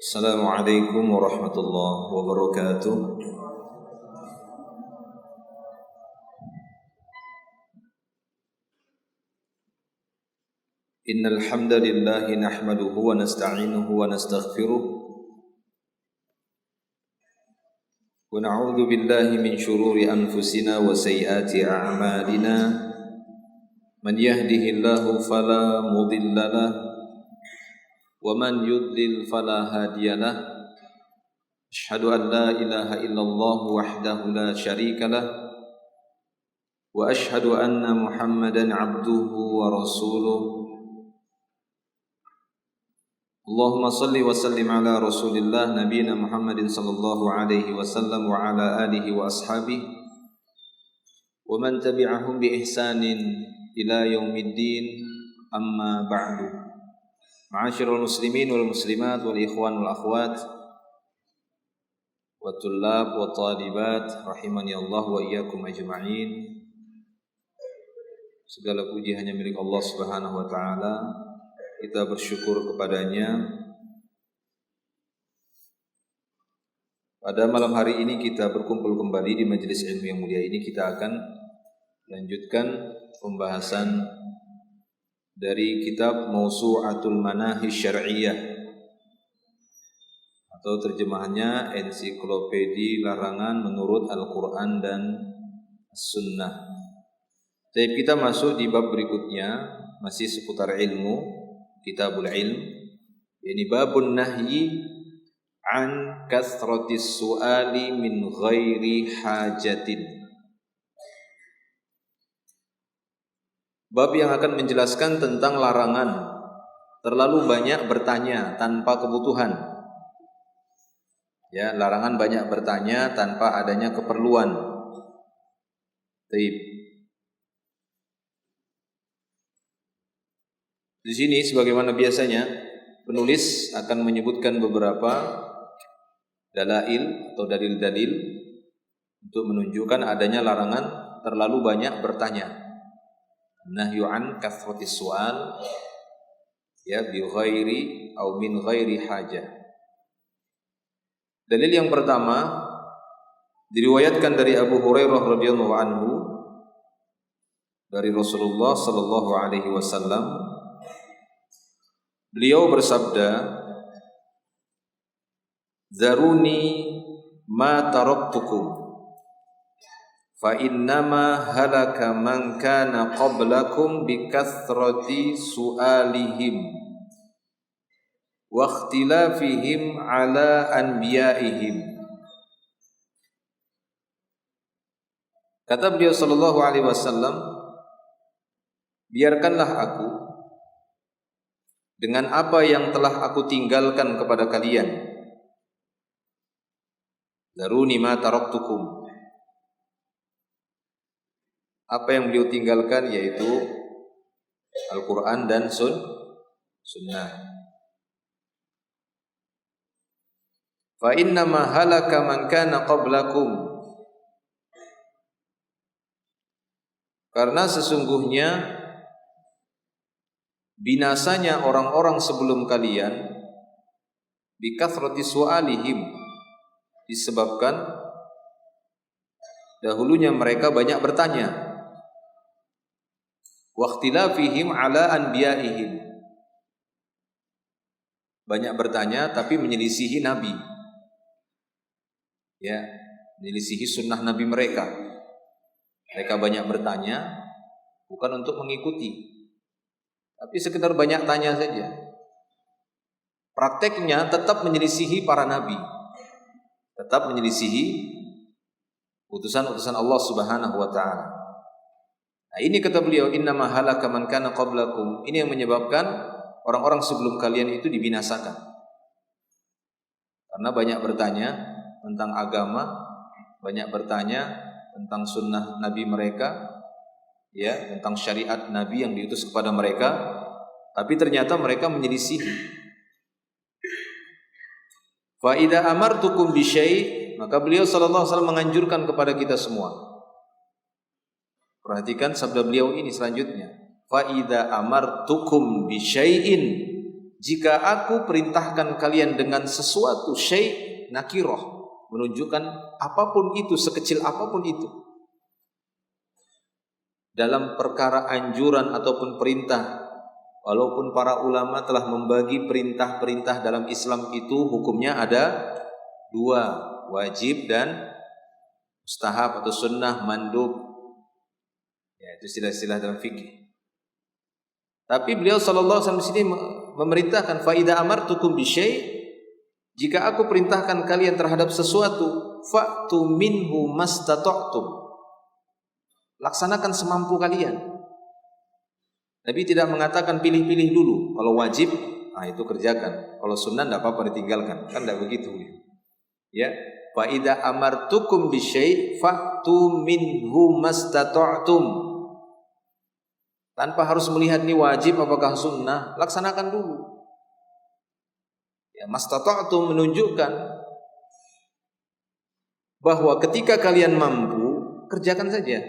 Assalamualaikum warahmatullahi wabarakatuh. Innal hamdalillah nahmaduhu wa nasta'inuhu wa nastaghfiruh wa na'udzu billahi min shururi anfusina wa sayyiati a'malina. Man yahdihillahu fala mudilla lahu wa man yudlil fala hadiyalah. Asyhadu an la ilaha illallah wahdahu la syarika lah wa asyhadu anna Muhammadan abduhu wa rasuluh. Allahumma salli wa sallim ala Rasulillah nabiyina Muhammadin sallallahu alaihi wasallam wa ala alihi wa ashabihi wa man tabi'ahum bi ihsanin ila yaumiddin, amma ba'du. Ma'asyiral muslimin wal muslimat wal ikhwan wal akhwat wa tullab wa talibat rahimani Allah wa iyyakum ajma'in. Segala puji hanya milik Allah Subhanahu wa taala. Kita bersyukur kepadanya. Pada malam hari ini kita berkumpul kembali di majelis ilmu yang mulia ini. Kita akan lanjutkan pembahasan dari kitab Mawsu'atul Manahij Syar'iyyah, atau terjemahannya Ensiklopedi Larangan Menurut Al-Quran dan Sunnah. Jadi kita masuk di bab berikutnya, masih seputar ilmu, Kitabul Ilm. Ini babun nahyi an kathratis su'ali min ghairi hajatin. Bab yang akan menjelaskan tentang larangan terlalu banyak bertanya tanpa kebutuhan. Ya, larangan banyak bertanya tanpa adanya keperluan. Baik. Di sini sebagaimana biasanya penulis akan menyebutkan beberapa dalail atau dalil-dalil untuk menunjukkan adanya larangan terlalu banyak bertanya. Nahyu an kathratis su'al, ya, bi ghairi au min ghairi hajah. Dalil yang pertama diriwayatkan dari Abu Hurairah radhiyallahu anhu dari Rasulullah sallallahu alaihi wasallam. Beliau bersabda, "Zaruni ma taraktukum fa innama halaka man kana qablakum bi kathrati su'alihim wa ikhtilafihim ala anbiya'ihim." Kata beliau sallallahu alaihi wasallam, biarkanlah aku dengan apa yang telah aku tinggalkan kepada kalian. Zaruni ma taraktukum. Apa yang beliau tinggalkan yaitu Al-Quran dan Sunnah. Fa innama halaka man kana qablakum. Karena sesungguhnya binasanya orang-orang sebelum kalian bi kathrati su'alihim, disebabkan dahulunya mereka banyak bertanya. Wa ikhtilafihim ala anbiya'ihim, banyak bertanya tapi menyelisihi nabi, ya, menyelisihi sunnah nabi mereka. Mereka banyak bertanya bukan untuk mengikuti, tapi sekedar banyak tanya saja. Prakteknya tetap menyelisihi para nabi, tetap menyelisihi utusan-utusan Allah Subhanahu wa taala. Nah, ini kata beliau, innama halaka man kana qablakum. Ini yang menyebabkan orang-orang sebelum kalian itu dibinasakan. Karena banyak bertanya tentang agama, banyak bertanya tentang sunnah nabi mereka, ya, tentang syariat nabi yang diutus kepada mereka, tapi ternyata mereka menyelisihi. Fa idza amartukum bi syai', maka beliau sallallahu alaihi wasallam menganjurkan kepada kita semua. Perhatikan sabda beliau ini selanjutnya. Fa idza amartukum bi syai'in jika aku perintahkan kalian dengan sesuatu syai' nakirah, menunjukkan apapun itu, sekecil apapun itu, dalam perkara anjuran ataupun perintah, walaupun para ulama telah membagi perintah-perintah dalam Islam itu hukumnya ada dua, wajib dan mustahab atau sunnah, mandub. Ya, itu istilah-istilah dalam fikih. Tapi beliau sallallahu alaihi wasallam di sini memerintahkan fa idza amartukum bi syai', jika aku perintahkan kalian terhadap sesuatu, fa'tu minhu mastata'tum. Laksanakan semampu kalian. Nabi tidak mengatakan pilih-pilih dulu. Kalau wajib, itu kerjakan. Kalau sunnah tidak apa-apa ditinggalkan. Kan tidak begitu. Ya, fa idza amartukum bi syai' fa'tu minhu mastata'tum. Tanpa harus melihat ini wajib apakah sunnah, laksanakan dulu. Ya, mastata'tum menunjukkan bahwa ketika kalian mampu, kerjakan saja.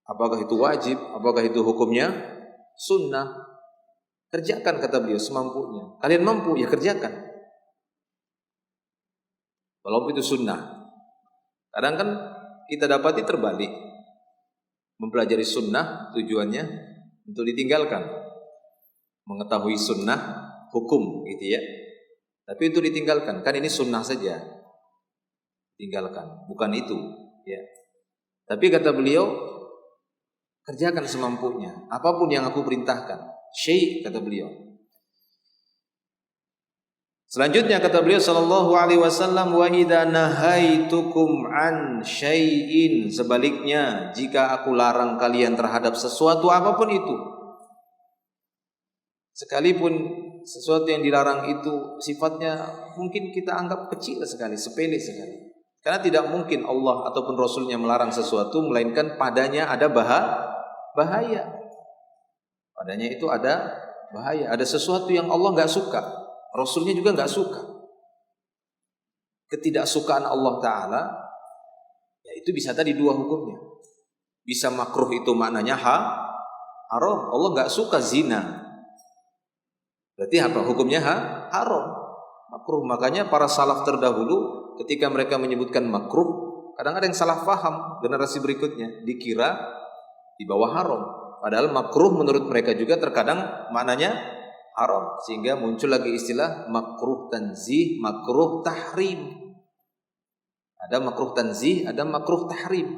Apakah itu wajib, apakah itu hukumnya sunnah, kerjakan, kata beliau, semampunya. Kalian mampu, ya kerjakan. Walaupun itu sunnah. Kadang kan kita dapati terbalik. Mempelajari sunnah tujuannya untuk ditinggalkan, mengetahui sunnah hukum gitu ya. Tapi itu ditinggalkan, kan ini sunnah saja, tinggalkan, bukan itu ya. Tapi kata beliau, kerjakan semampunya, apapun yang aku perintahkan. Syai', kata beliau. Selanjutnya kata beliau sallallahu alaihi wasallam, wa idza nahaitukum an syai'in, sebaliknya jika aku larang kalian terhadap sesuatu apapun itu, sekalipun sesuatu yang dilarang itu sifatnya mungkin kita anggap kecil sekali, sepele sekali, karena tidak mungkin Allah ataupun Rasulnya melarang sesuatu melainkan padanya ada bahaya. Padanya itu ada bahaya, ada sesuatu yang Allah enggak suka, Rasulnya juga enggak suka. Ketidaksukaan Allah Ta'ala, ya itu bisa tadi dua hukumnya. Bisa makruh, itu maknanya haram. Allah enggak suka zina. Berarti apa hukumnya? Haram, makruh. Makanya para salaf terdahulu ketika mereka menyebutkan makruh, kadang ada yang salah paham, generasi berikutnya dikira di bawah haram. Padahal makruh menurut mereka juga terkadang maknanya haram, sehingga muncul lagi istilah makruh tanzih, makruh tahrim. Ada makruh tanzih, ada makruh tahrim.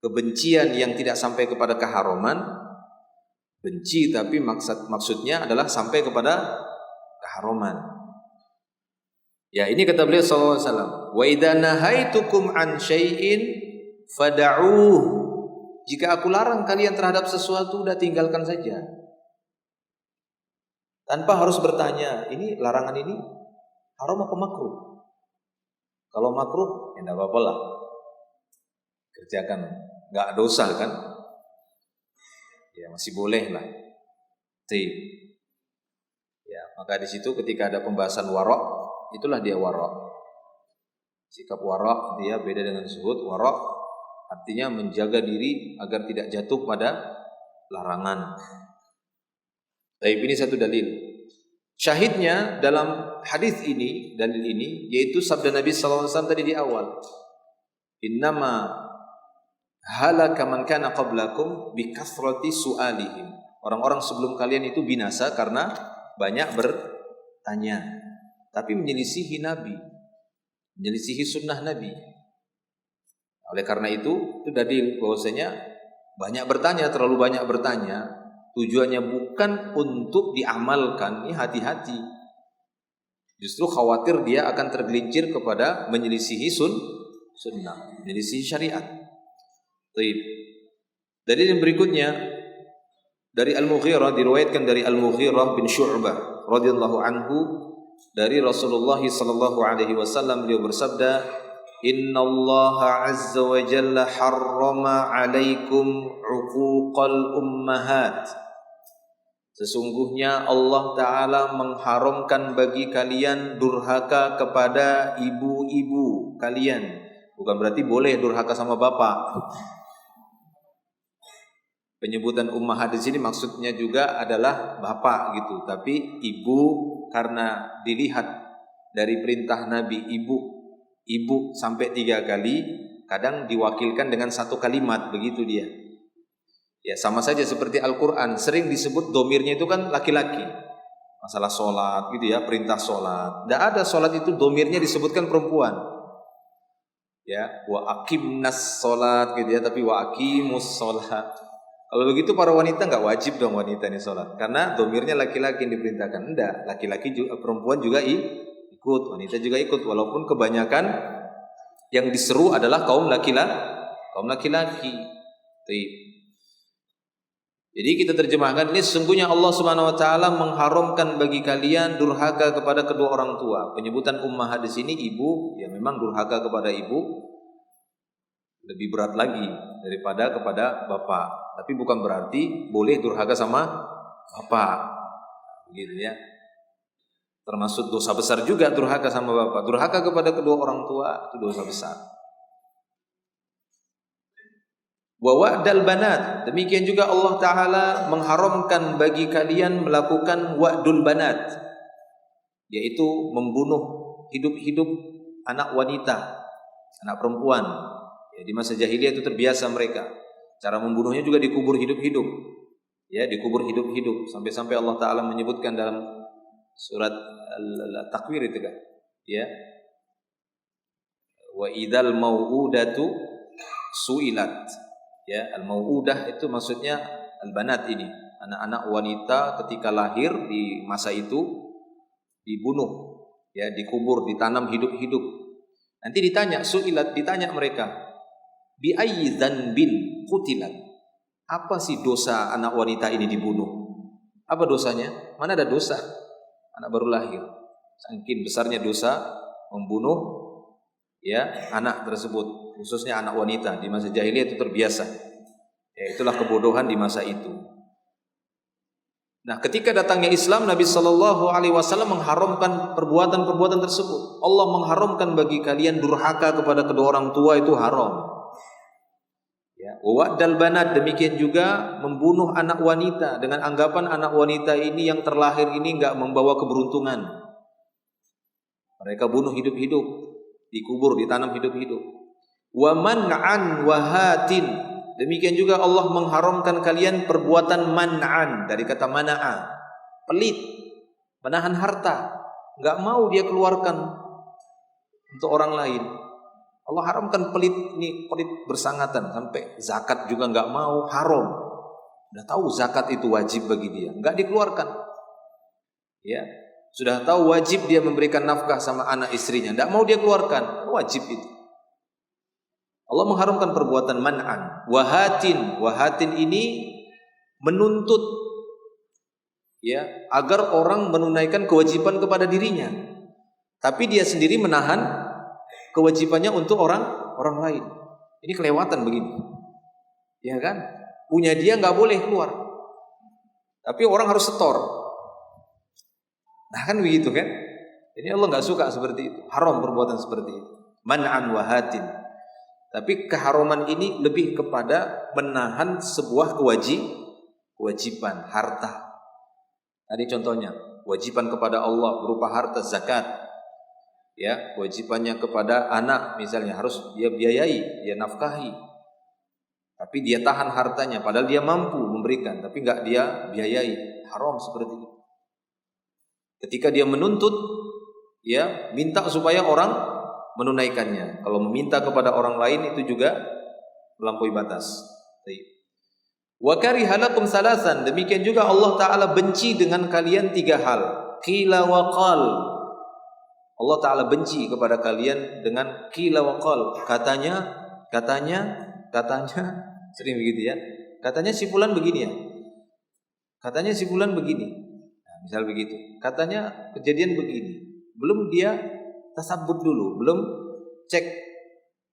Kebencian yang tidak sampai kepada keharaman, benci tapi maksudnya adalah sampai kepada keharaman. Ya, ini kata beliau sallallahu alaihi wasallam, wa idza nahaitukum an syai'in fada'uh. Jika aku larang kalian terhadap sesuatu, udah tinggalkan saja. Tanpa harus bertanya, ini larangan ini haram apa makruh? Kalau makruh, ya enggak apa-apa lah, kerjakan, enggak dosa kan? Ya masih boleh lah. Ya, maka di situ ketika ada pembahasan warok, itulah dia warok. Sikap warok dia beda dengan zuhud. Warok artinya menjaga diri agar tidak jatuh pada larangan. Tapi ini satu dalil. Syahidnya dalam hadis ini, dalil ini, yaitu sabda Nabi sallallahu alaihi wasallam tadi di awal. Innama halaka man kana qablakum bi kathrati su'alihim. Orang-orang sebelum kalian itu binasa karena banyak bertanya, tapi menyelisihi Nabi, menyelisihi sunnah Nabi. Oleh karena itu dalil bahwasanya banyak bertanya, terlalu banyak bertanya, tujuannya bukan untuk diamalkan, ini hati-hati. Justru khawatir dia akan tergelincir kepada menyelisihi sunnah, menyelisihi syariat. Baik. Dalil yang berikutnya dari Al-Mughirah, diriwayatkan dari Al-Mughirah bin Syu'bah radhiyallahu anhu dari Rasulullah sallallahu alaihi wasallam, beliau bersabda, Innallaha azza wa jalla harrama alaikum uquqal ummahat. Sesungguhnya Allah Ta'ala mengharamkan bagi kalian durhaka kepada ibu-ibu kalian. Bukan berarti boleh durhaka sama bapak. Penyebutan ummahat di sini maksudnya juga adalah bapak gitu, tapi ibu karena dilihat dari perintah Nabi ibu sampai 3 kali, kadang diwakilkan dengan satu kalimat, begitu dia. Ya sama saja seperti Al-Quran, sering disebut domirnya itu kan laki-laki. Masalah sholat gitu ya, perintah sholat. Tidak ada sholat itu domirnya disebutkan perempuan. Ya, wa aqimnas sholat gitu ya, tapi wa aqimus sholat. Kalau begitu para wanita nggak wajib dong wanita ini sholat, karena domirnya laki-laki yang diperintahkan. Enggak, laki-laki juga, perempuan juga ikut, wanita juga ikut, walaupun kebanyakan yang diseru adalah kaum laki-laki. Jadi kita terjemahkan ini, sesungguhnya Allah Subhanahu wa taala mengharamkan bagi kalian durhaka kepada kedua orang tua. Penyebutan ummahat di sini ibu, ya memang durhaka kepada ibu lebih berat lagi daripada kepada bapak. Tapi bukan berarti boleh durhaka sama bapak, gitu ya. Termasuk dosa besar juga durhaka sama bapak. Durhaka kepada kedua orang tua itu dosa besar. Wa wa'dal banat, demikian juga Allah Ta'ala mengharamkan bagi kalian melakukan wa'dul banat, yaitu membunuh hidup-hidup anak wanita, anak perempuan. Ya, di masa jahiliyah itu terbiasa mereka. Cara membunuhnya juga dikubur hidup-hidup. Ya, dikubur hidup-hidup, sampai-sampai Allah Ta'ala menyebutkan dalam surat Al-Takwir itu kan. Ya. Wa idzal mau'udatu su'ilat. Ya, al-mau'udah itu maksudnya al-banat ini, anak-anak wanita ketika lahir di masa itu dibunuh, ya, dikubur, ditanam hidup-hidup. Nanti ditanya, su'ilat, ditanya mereka, bi ayyi dzanbin qutilat. Apa sih dosa anak wanita ini dibunuh? Apa dosanya? Mana ada dosa? Anak baru lahir. Saking besarnya dosa membunuh ya anak tersebut, khususnya anak wanita. Di masa jahiliyah itu terbiasa. Ya, itulah kebodohan di masa itu. Nah, ketika datangnya Islam, Nabi Shallallahu Alaihi Wasallam mengharamkan perbuatan-perbuatan tersebut. Allah mengharamkan bagi kalian durhaka kepada kedua orang tua, itu haram. Ya, wa'dal banat, demikian juga membunuh anak wanita dengan anggapan anak wanita ini yang terlahir ini enggak membawa keberuntungan. Mereka bunuh hidup-hidup, dikubur, ditanam hidup-hidup. Wa man'an wa hatin, demikian juga Allah mengharamkan kalian perbuatan man'an, dari kata mana'a, pelit, menahan harta, enggak mau dia keluarkan untuk orang lain. Allah haramkan pelit, ini pelit bersangatan, sampai zakat juga enggak mau, haram. Sudah tahu zakat itu wajib bagi dia, enggak dikeluarkan. Ya, sudah tahu wajib dia memberikan nafkah sama anak istrinya, enggak mau dia keluarkan, wajib itu. Allah mengharamkan perbuatan man'an. Wahatin ini menuntut ya agar orang menunaikan kewajiban kepada dirinya, tapi dia sendiri menahan kewajibannya untuk orang lain. Ini kelewatan begini, ya kan? Punya dia nggak boleh keluar, tapi orang harus setor. Nah kan begitu kan? Ini Allah nggak suka seperti itu, haram perbuatan seperti itu. Man'an wahatin. Tapi keharaman ini lebih kepada menahan sebuah kewajiban harta. Tadi contohnya, kewajiban kepada Allah berupa harta zakat. Ya, kewajibannya kepada anak misalnya harus dia biayai, dia nafkahi. Tapi dia tahan hartanya, padahal dia mampu memberikan, tapi enggak dia biayai. Haram seperti itu. Ketika dia menuntut, ya minta supaya orang menunaikannya. Kalau meminta kepada orang lain itu juga melampaui batas. Wa karihalakum salasan, demikian juga Allah Ta'ala benci dengan kalian 3 hal. Qila wa qal, Allah Ta'ala benci kepada kalian dengan qila wa qal, katanya, sering begitu ya. Katanya si fulan begini ya, katanya si fulan begini. Nah, misal begitu, katanya kejadian begini, belum dia tasabbut dulu, belum cek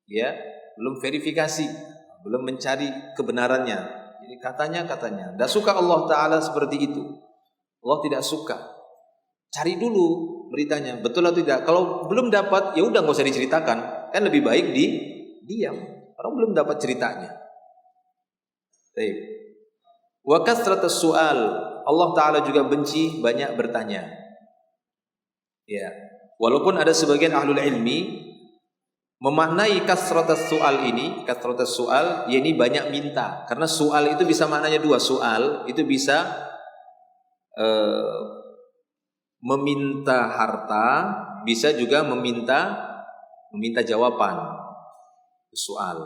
ya, belum verifikasi, belum mencari kebenarannya. Jadi katanya, tidak suka Allah Ta'ala seperti itu. Allah tidak suka. Cari dulu beritanya, betul atau tidak. Kalau belum dapat, ya udah nggak usah diceritakan. Kan lebih baik diam. Orang belum dapat ceritanya. Baik. Wa kathratus su'al. Allah Ta'ala juga benci banyak bertanya. Ya. Walaupun ada sebagian ahlul ilmi memaknai kathratus su'al ini, kathratus su'al, yakni banyak minta. Karena su'al itu bisa maknanya dua. Su'al itu bisa meminta harta, bisa juga meminta jawaban. Soal.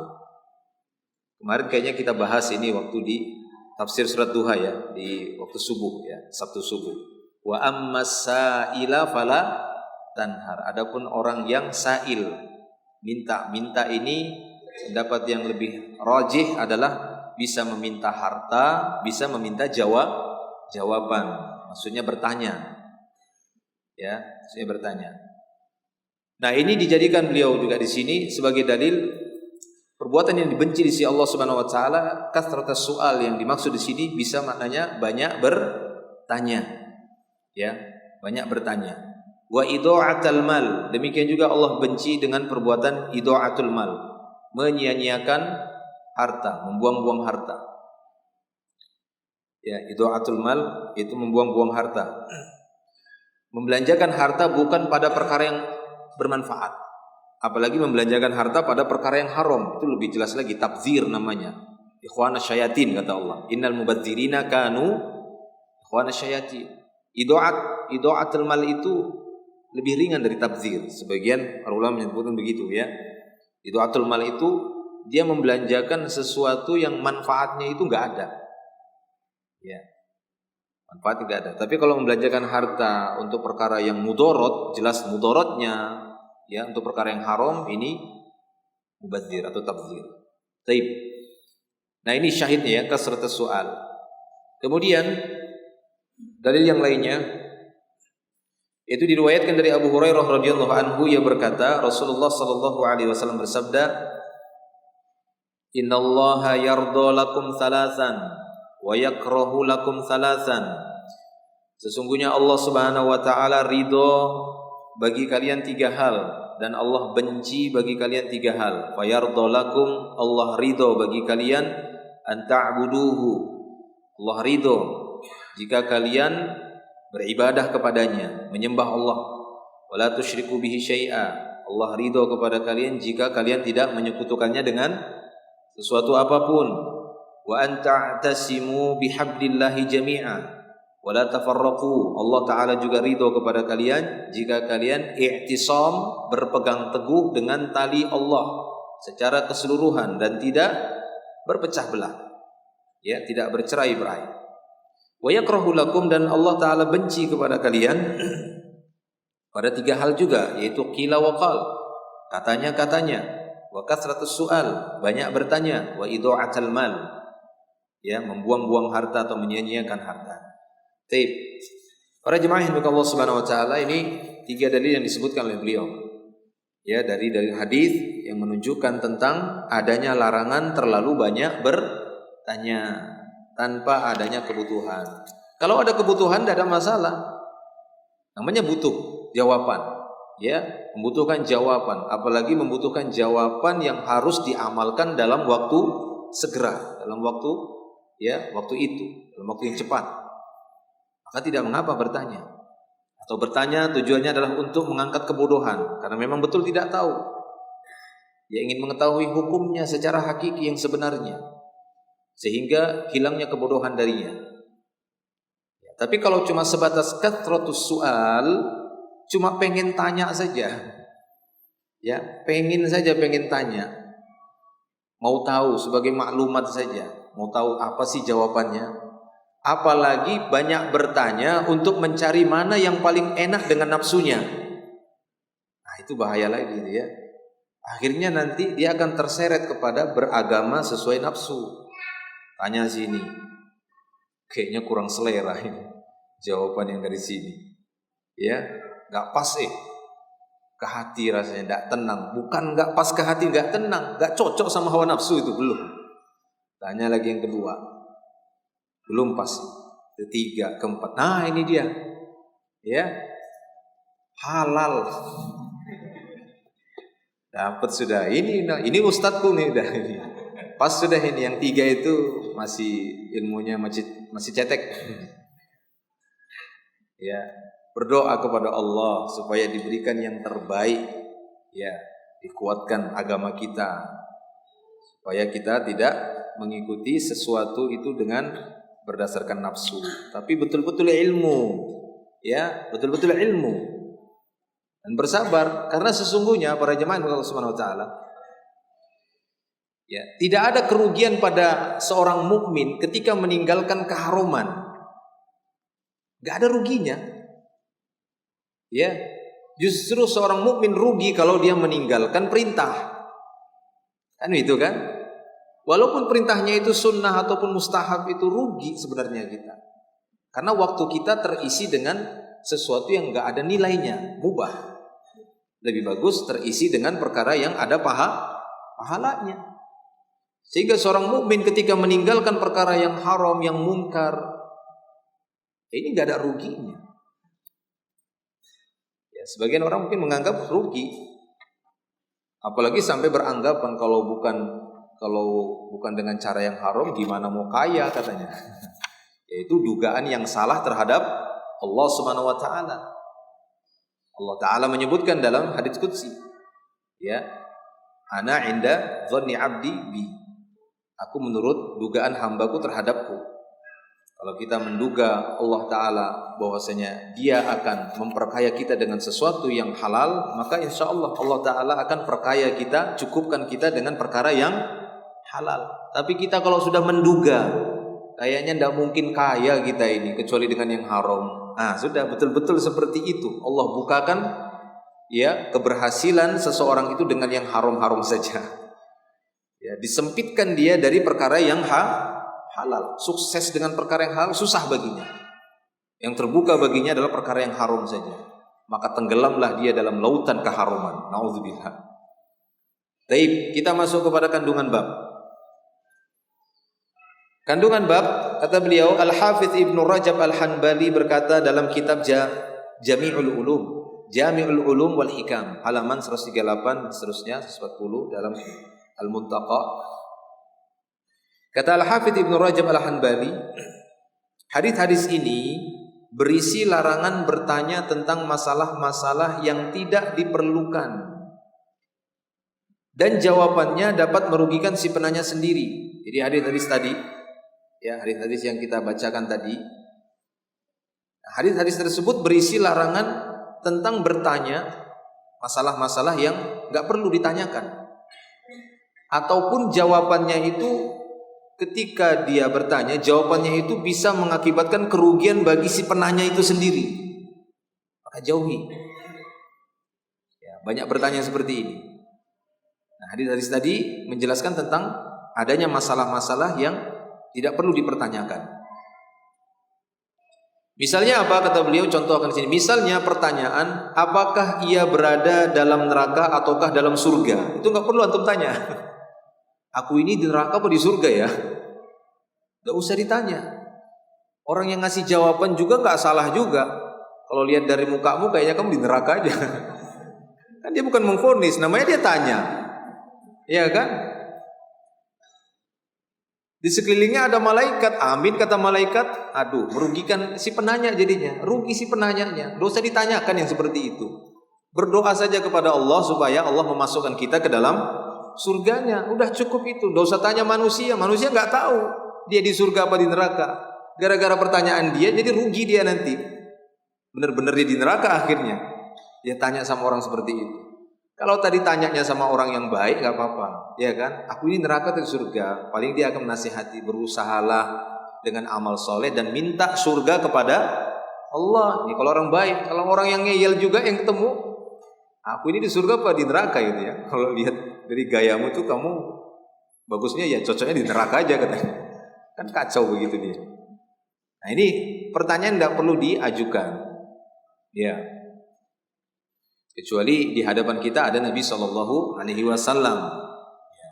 Kemarin kayaknya kita bahas ini waktu di tafsir surat Duha ya, di waktu subuh ya, Sabtu subuh. Wa ammas sa'ila fala tanhar. Adapun orang yang sa'il, minta ini pendapat yang lebih rajih adalah bisa meminta harta, bisa meminta jawaban. Maksudnya bertanya. Ya, maksudnya bertanya. Nah, ini dijadikan beliau juga di sini sebagai dalil perbuatan yang dibenci di sisi Allah Subhanahu wa taala. Kathratus su'al yang dimaksud di sini bisa maknanya banyak bertanya. Ya, banyak bertanya. Wa idha'atul mal. Demikian juga Allah benci dengan perbuatan idha'atul mal, menyia-nyiakan harta, membuang-buang harta. Ya, idha'atul mal itu membuang-buang harta. Membelanjakan harta bukan pada perkara yang bermanfaat. Apalagi membelanjakan harta pada perkara yang haram, itu lebih jelas lagi, tabdzir namanya. Ikhwanas syayatin kata Allah. Innal mubadzirina kanu ikhwanas syayatin. Idha'atul mal itu lebih ringan dari tabdzir. Sebagian para ulama menyebutkan begitu ya. Idha'atul mal itu dia membelanjakan sesuatu yang manfaatnya itu enggak ada. Ya. Manfaat tidak ada. Tapi kalau membelanjakan harta untuk perkara yang mudorot, jelas mudorotnya, ya, untuk perkara yang haram, ini mubadzir atau tabdzir. Taib. Nah, ini syahidnya ya, kasratus su'al. Kemudian dalil yang lainnya itu diriwayatkan dari Abu Hurairah radhiyallahu anhu, ia berkata, Rasulullah sallallahu alaihi wasallam bersabda, "Innallaha yardha lakum thalathan wa yakrahu lakum thalathan." Sesungguhnya Allah Subhanahu wa taala ridho bagi kalian 3 hal dan Allah benci bagi kalian 3 hal. Fa yardha lakum, Allah ridho bagi kalian, an ta'buduhu, Allah ridho jika kalian beribadah kepadanya, menyembah Allah. Wala tusyriku bihi syai'a, Allah ridho kepada kalian jika kalian tidak menyekutukannya dengan sesuatu apapun. Wa an ta'tasimu bihablillahi jami'a wa la tafarraqu, Allah taala juga ridho kepada kalian jika kalian i'tisam, berpegang teguh dengan tali Allah secara keseluruhan dan tidak berpecah belah, ya, tidak bercerai-berai. Wa yakrahu lakum, dan Allah taala benci kepada kalian pada 3 hal juga, yaitu qila wa qal, katanya, wa kathratus su'al, banyak bertanya, wa idha'atul mal, ya, membuang-buang harta atau menyia-nyiakan harta. Baik. Para jemaah yang Allah Subhanahu wa taala, ini 3 dalil yang disebutkan oleh beliau. Ya, dari hadis yang menunjukkan tentang adanya larangan terlalu banyak bertanya tanpa adanya kebutuhan. Kalau ada kebutuhan tidak ada masalah. Namanya butuh jawaban. Ya, membutuhkan jawaban, apalagi membutuhkan jawaban yang harus diamalkan dalam waktu segera, dalam waktu itu, dalam waktu yang cepat. Maka tidak mengapa bertanya. Atau bertanya tujuannya adalah untuk mengangkat kebodohan, karena memang betul tidak tahu. Dia ingin mengetahui hukumnya secara hakiki yang sebenarnya, sehingga hilangnya kebodohan darinya. Ya, tapi kalau cuma sebatas kathratus su'al, cuma pengen tanya saja, ya, pengen tanya, mau tahu sebagai maklumat saja, mau tahu apa sih jawabannya. Apalagi banyak bertanya untuk mencari mana yang paling enak dengan nafsunya. Nah, itu bahaya lagi ya. Akhirnya nanti dia akan terseret kepada beragama sesuai nafsu. Tanya sini, kayaknya kurang selera ini jawaban yang dari sini. Ya, nggak pas ke hati, rasanya nggak tenang. Bukan nggak pas ke hati, nggak tenang, nggak cocok sama hawa nafsu, itu belum. Tanya lagi yang kedua, belum pas. Ketiga, keempat. Nah, ini dia. Ya. Halal. Dapat sudah. Ini ustadzku nih udah ini. Pas sudah ini yang 3 itu masih ilmunya masih cetek. Ya, berdoa kepada Allah supaya diberikan yang terbaik, ya, dikuatkan agama kita supaya kita tidak mengikuti sesuatu itu dengan berdasarkan nafsu, tapi betul-betul ilmu, ya, betul-betul ilmu dan bersabar, karena sesungguhnya para jemaah Allah Subhanahu wa taala, ya, tidak ada kerugian pada seorang mukmin ketika meninggalkan keharuman. Gak ada ruginya. Ya, justru seorang mukmin rugi kalau dia meninggalkan perintah. Kan itu kan? Walaupun perintahnya itu sunnah ataupun mustahab, itu rugi sebenarnya kita. Karena waktu kita terisi dengan sesuatu yang gak ada nilainya, mubah. Lebih bagus terisi dengan perkara yang ada pahalanya. Sehingga seorang mukmin ketika meninggalkan perkara yang haram, yang munkar, ini gak ada ruginya. Ya, sebagian orang mungkin menganggap rugi, apalagi sampai beranggapan kalau bukan dengan cara yang haram, gimana mau kaya katanya. Yaitu dugaan yang salah terhadap Allah Subhanahu wa taala. Allah taala menyebutkan dalam hadits qudsi, ya, ana inda dhanni abdi bi. Aku menurut dugaan hambaku terhadapku. Kalau kita menduga Allah Ta'ala bahwasanya Dia akan memperkaya kita dengan sesuatu yang halal, maka insya Allah Allah Ta'ala akan perkaya kita, cukupkan kita dengan perkara yang halal. Tapi kita kalau sudah menduga, kayaknya tidak mungkin kaya kita ini kecuali dengan yang haram. Sudah betul-betul seperti itu. Allah bukakan, ya, keberhasilan seseorang itu dengan yang haram-haram saja. Ya, disempitkan dia dari perkara yang halal. Sukses dengan perkara yang halal susah baginya. Yang terbuka baginya adalah perkara yang haram saja. Maka tenggelamlah dia dalam lautan keharuman. Nauzubillah. Baik, kita masuk kepada kandungan bab. Kandungan bab, kata beliau, Al-Hafidz Ibnu Rajab Al-Hanbali berkata dalam kitab Jami'ul Ulum wal Hikam, halaman 138 seterusnya 140 dalam Al-Muntaqa. Kata Al-Hafidz Ibnu Rajab Al-Hanbali, hadis-hadis ini berisi larangan bertanya tentang masalah-masalah yang tidak diperlukan, dan jawabannya dapat merugikan si penanya sendiri. Jadi hadis-hadis tadi, ya, hadis-hadis yang kita bacakan tadi, hadis-hadis tersebut berisi larangan tentang bertanya masalah-masalah yang gak perlu ditanyakan, ataupun jawabannya itu, ketika dia bertanya, jawabannya itu bisa mengakibatkan kerugian bagi si penanya itu sendiri. Maka jauhi. Ya, banyak bertanya seperti ini. Nah, hadis-hadis tadi menjelaskan tentang adanya masalah-masalah yang tidak perlu dipertanyakan. Misalnya apa, kata beliau, contohkan di sini. Misalnya pertanyaan, apakah ia berada dalam neraka ataukah dalam surga? Itu nggak perlu antum tanya. Aku ini di neraka apa di surga ya? Gak usah ditanya. Orang yang ngasih jawaban juga gak salah juga. Kalau lihat dari mukamu kayaknya kamu di neraka aja. Kan dia bukan memvonis, namanya dia tanya. Iya kan? Di sekelilingnya ada malaikat, amin kata malaikat. Aduh, merugikan si penanya jadinya. Rugi si penanyanya. Gak usah ditanyakan yang seperti itu. Berdoa saja kepada Allah supaya Allah memasukkan kita ke dalam surganya, udah cukup itu. Gak usah tanya manusia nggak tahu dia di surga apa di neraka. Gara-gara pertanyaan dia, jadi rugi dia nanti. Bener-bener dia di neraka akhirnya. Dia tanya sama orang seperti itu. Kalau tadi tanyanya sama orang yang baik, nggak apa-apa, ya kan? Aku ini neraka atau di surga? Paling dia akan menasihati, berusahalah dengan amal soleh dan minta surga kepada Allah. Ini kalau orang baik. Kalau orang yang ngeyel juga yang ketemu, aku ini di surga apa di neraka gitu ya. Kalau lihat dari gayamu tuh kamu bagusnya ya cocoknya di neraka aja katanya. Kan kacau begitu dia. Nah, ini pertanyaan tidak perlu diajukan. Ya. Kecuali di hadapan kita ada Nabi Shallallahu Alaihi Wasallam. Ya.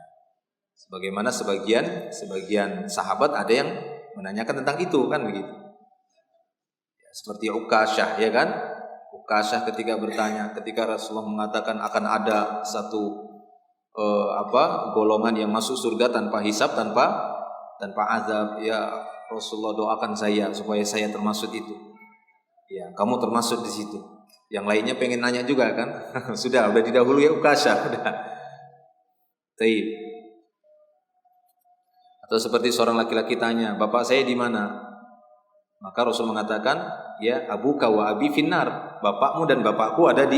Sebagaimana sebagian sahabat ada yang menanyakan tentang itu kan begitu. Ya, seperti Ukasyah, ya kan? Ukasyah ketika bertanya, ketika Rasulullah mengatakan akan ada satu golongan yang masuk surga tanpa hisab, tanpa azab. Ya Rasulullah, doakan saya supaya saya termasuk itu. Ya, kamu termasuk di situ. Yang lainnya pengen nanya juga kan? Sudah didahului ya Ukasha, udah. Taib. Atau seperti seorang laki-laki tanya, bapak saya di mana? Maka Rasul mengatakan, ya abuka wa abi finnar, bapakmu dan bapakku ada di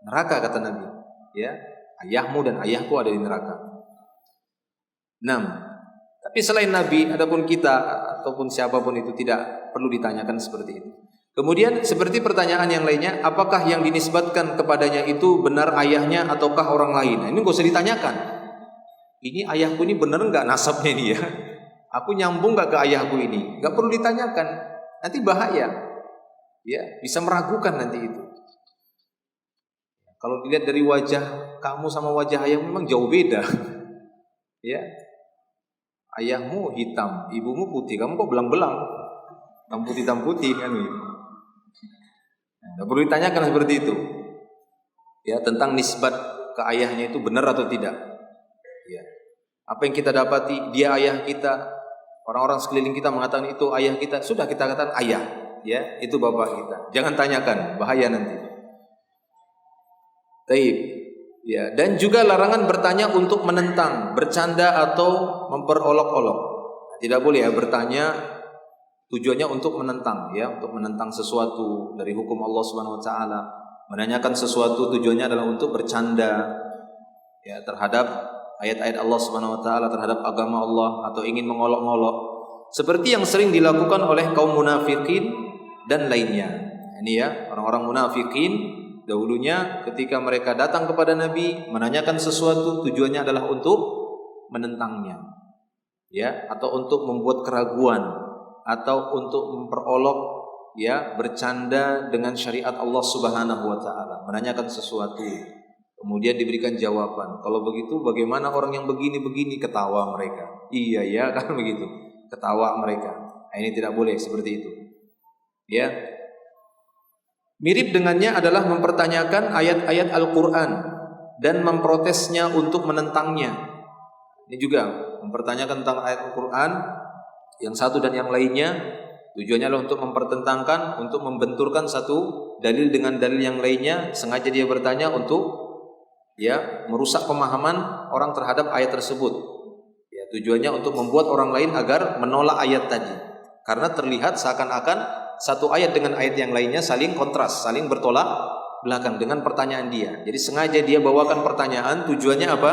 neraka, kata Nabi. Ya, ayahmu dan ayahku ada di neraka. 6. Tapi selain Nabi, adapun kita ataupun siapapun itu tidak perlu ditanyakan seperti itu. Kemudian seperti pertanyaan yang lainnya, apakah yang dinisbatkan kepadanya itu benar ayahnya ataukah orang lain? Nah, ini gak usah ditanyakan. Ini ayahku ini benar nggak nasabnya ini ya? Aku nyambung nggak ke ayahku ini? Nggak perlu ditanyakan. Nanti bahaya. Ya, bisa meragukan nanti itu. Kalau dilihat dari wajah kamu sama wajah ayah memang jauh beda. Ya, ayahmu hitam, ibumu putih, kamu kok belang-belang, hitam putih kan gitu. Tidak perlu ditanyakan seperti itu. Ya, tentang nisbat ke ayahnya itu benar atau tidak. Ya. Apa yang kita dapati, dia ayah kita, orang-orang sekeliling kita mengatakan itu ayah kita, sudah kita katakan ayah, ya, itu bapak kita. Jangan tanyakan, bahaya nanti. Taib. Ya, dan juga larangan bertanya untuk menentang, bercanda atau memperolok-olok. Tidak boleh ya bertanya tujuannya untuk menentang, ya, untuk menentang sesuatu dari hukum Allah Subhanahu wa taala. Menanyakan sesuatu tujuannya adalah untuk bercanda, ya, terhadap ayat-ayat Allah Subhanahu wa taala, terhadap agama Allah, atau ingin mengolok-olok seperti yang sering dilakukan oleh kaum munafikin dan lainnya. Ini ya, orang-orang munafikin dahulunya ketika mereka datang kepada Nabi menanyakan sesuatu tujuannya adalah untuk menentangnya, ya, atau untuk membuat keraguan, atau untuk memperolok, ya, bercanda dengan syariat Allah Subhanahu wa taala, menanyakan sesuatu kemudian diberikan jawaban. Kalau begitu bagaimana orang yang begini-begini, ketawa mereka. Iya ya kan begitu. Ketawa mereka. Nah, ini tidak boleh seperti itu. Ya. Mirip dengannya adalah mempertanyakan ayat-ayat Al-Qur'an dan memprotesnya untuk menentangnya. Ini juga mempertanyakan tentang ayat Al-Qur'an yang satu dan yang lainnya, tujuannya adalah untuk mempertentangkan, untuk membenturkan satu dalil dengan dalil yang lainnya. Sengaja dia bertanya untuk, ya, merusak pemahaman orang terhadap ayat tersebut. Ya, tujuannya untuk membuat orang lain agar menolak ayat tadi. Karena terlihat seakan-akan satu ayat dengan ayat yang lainnya saling kontras, saling bertolak belakang dengan pertanyaan dia. Jadi sengaja dia bawakan pertanyaan, tujuannya apa?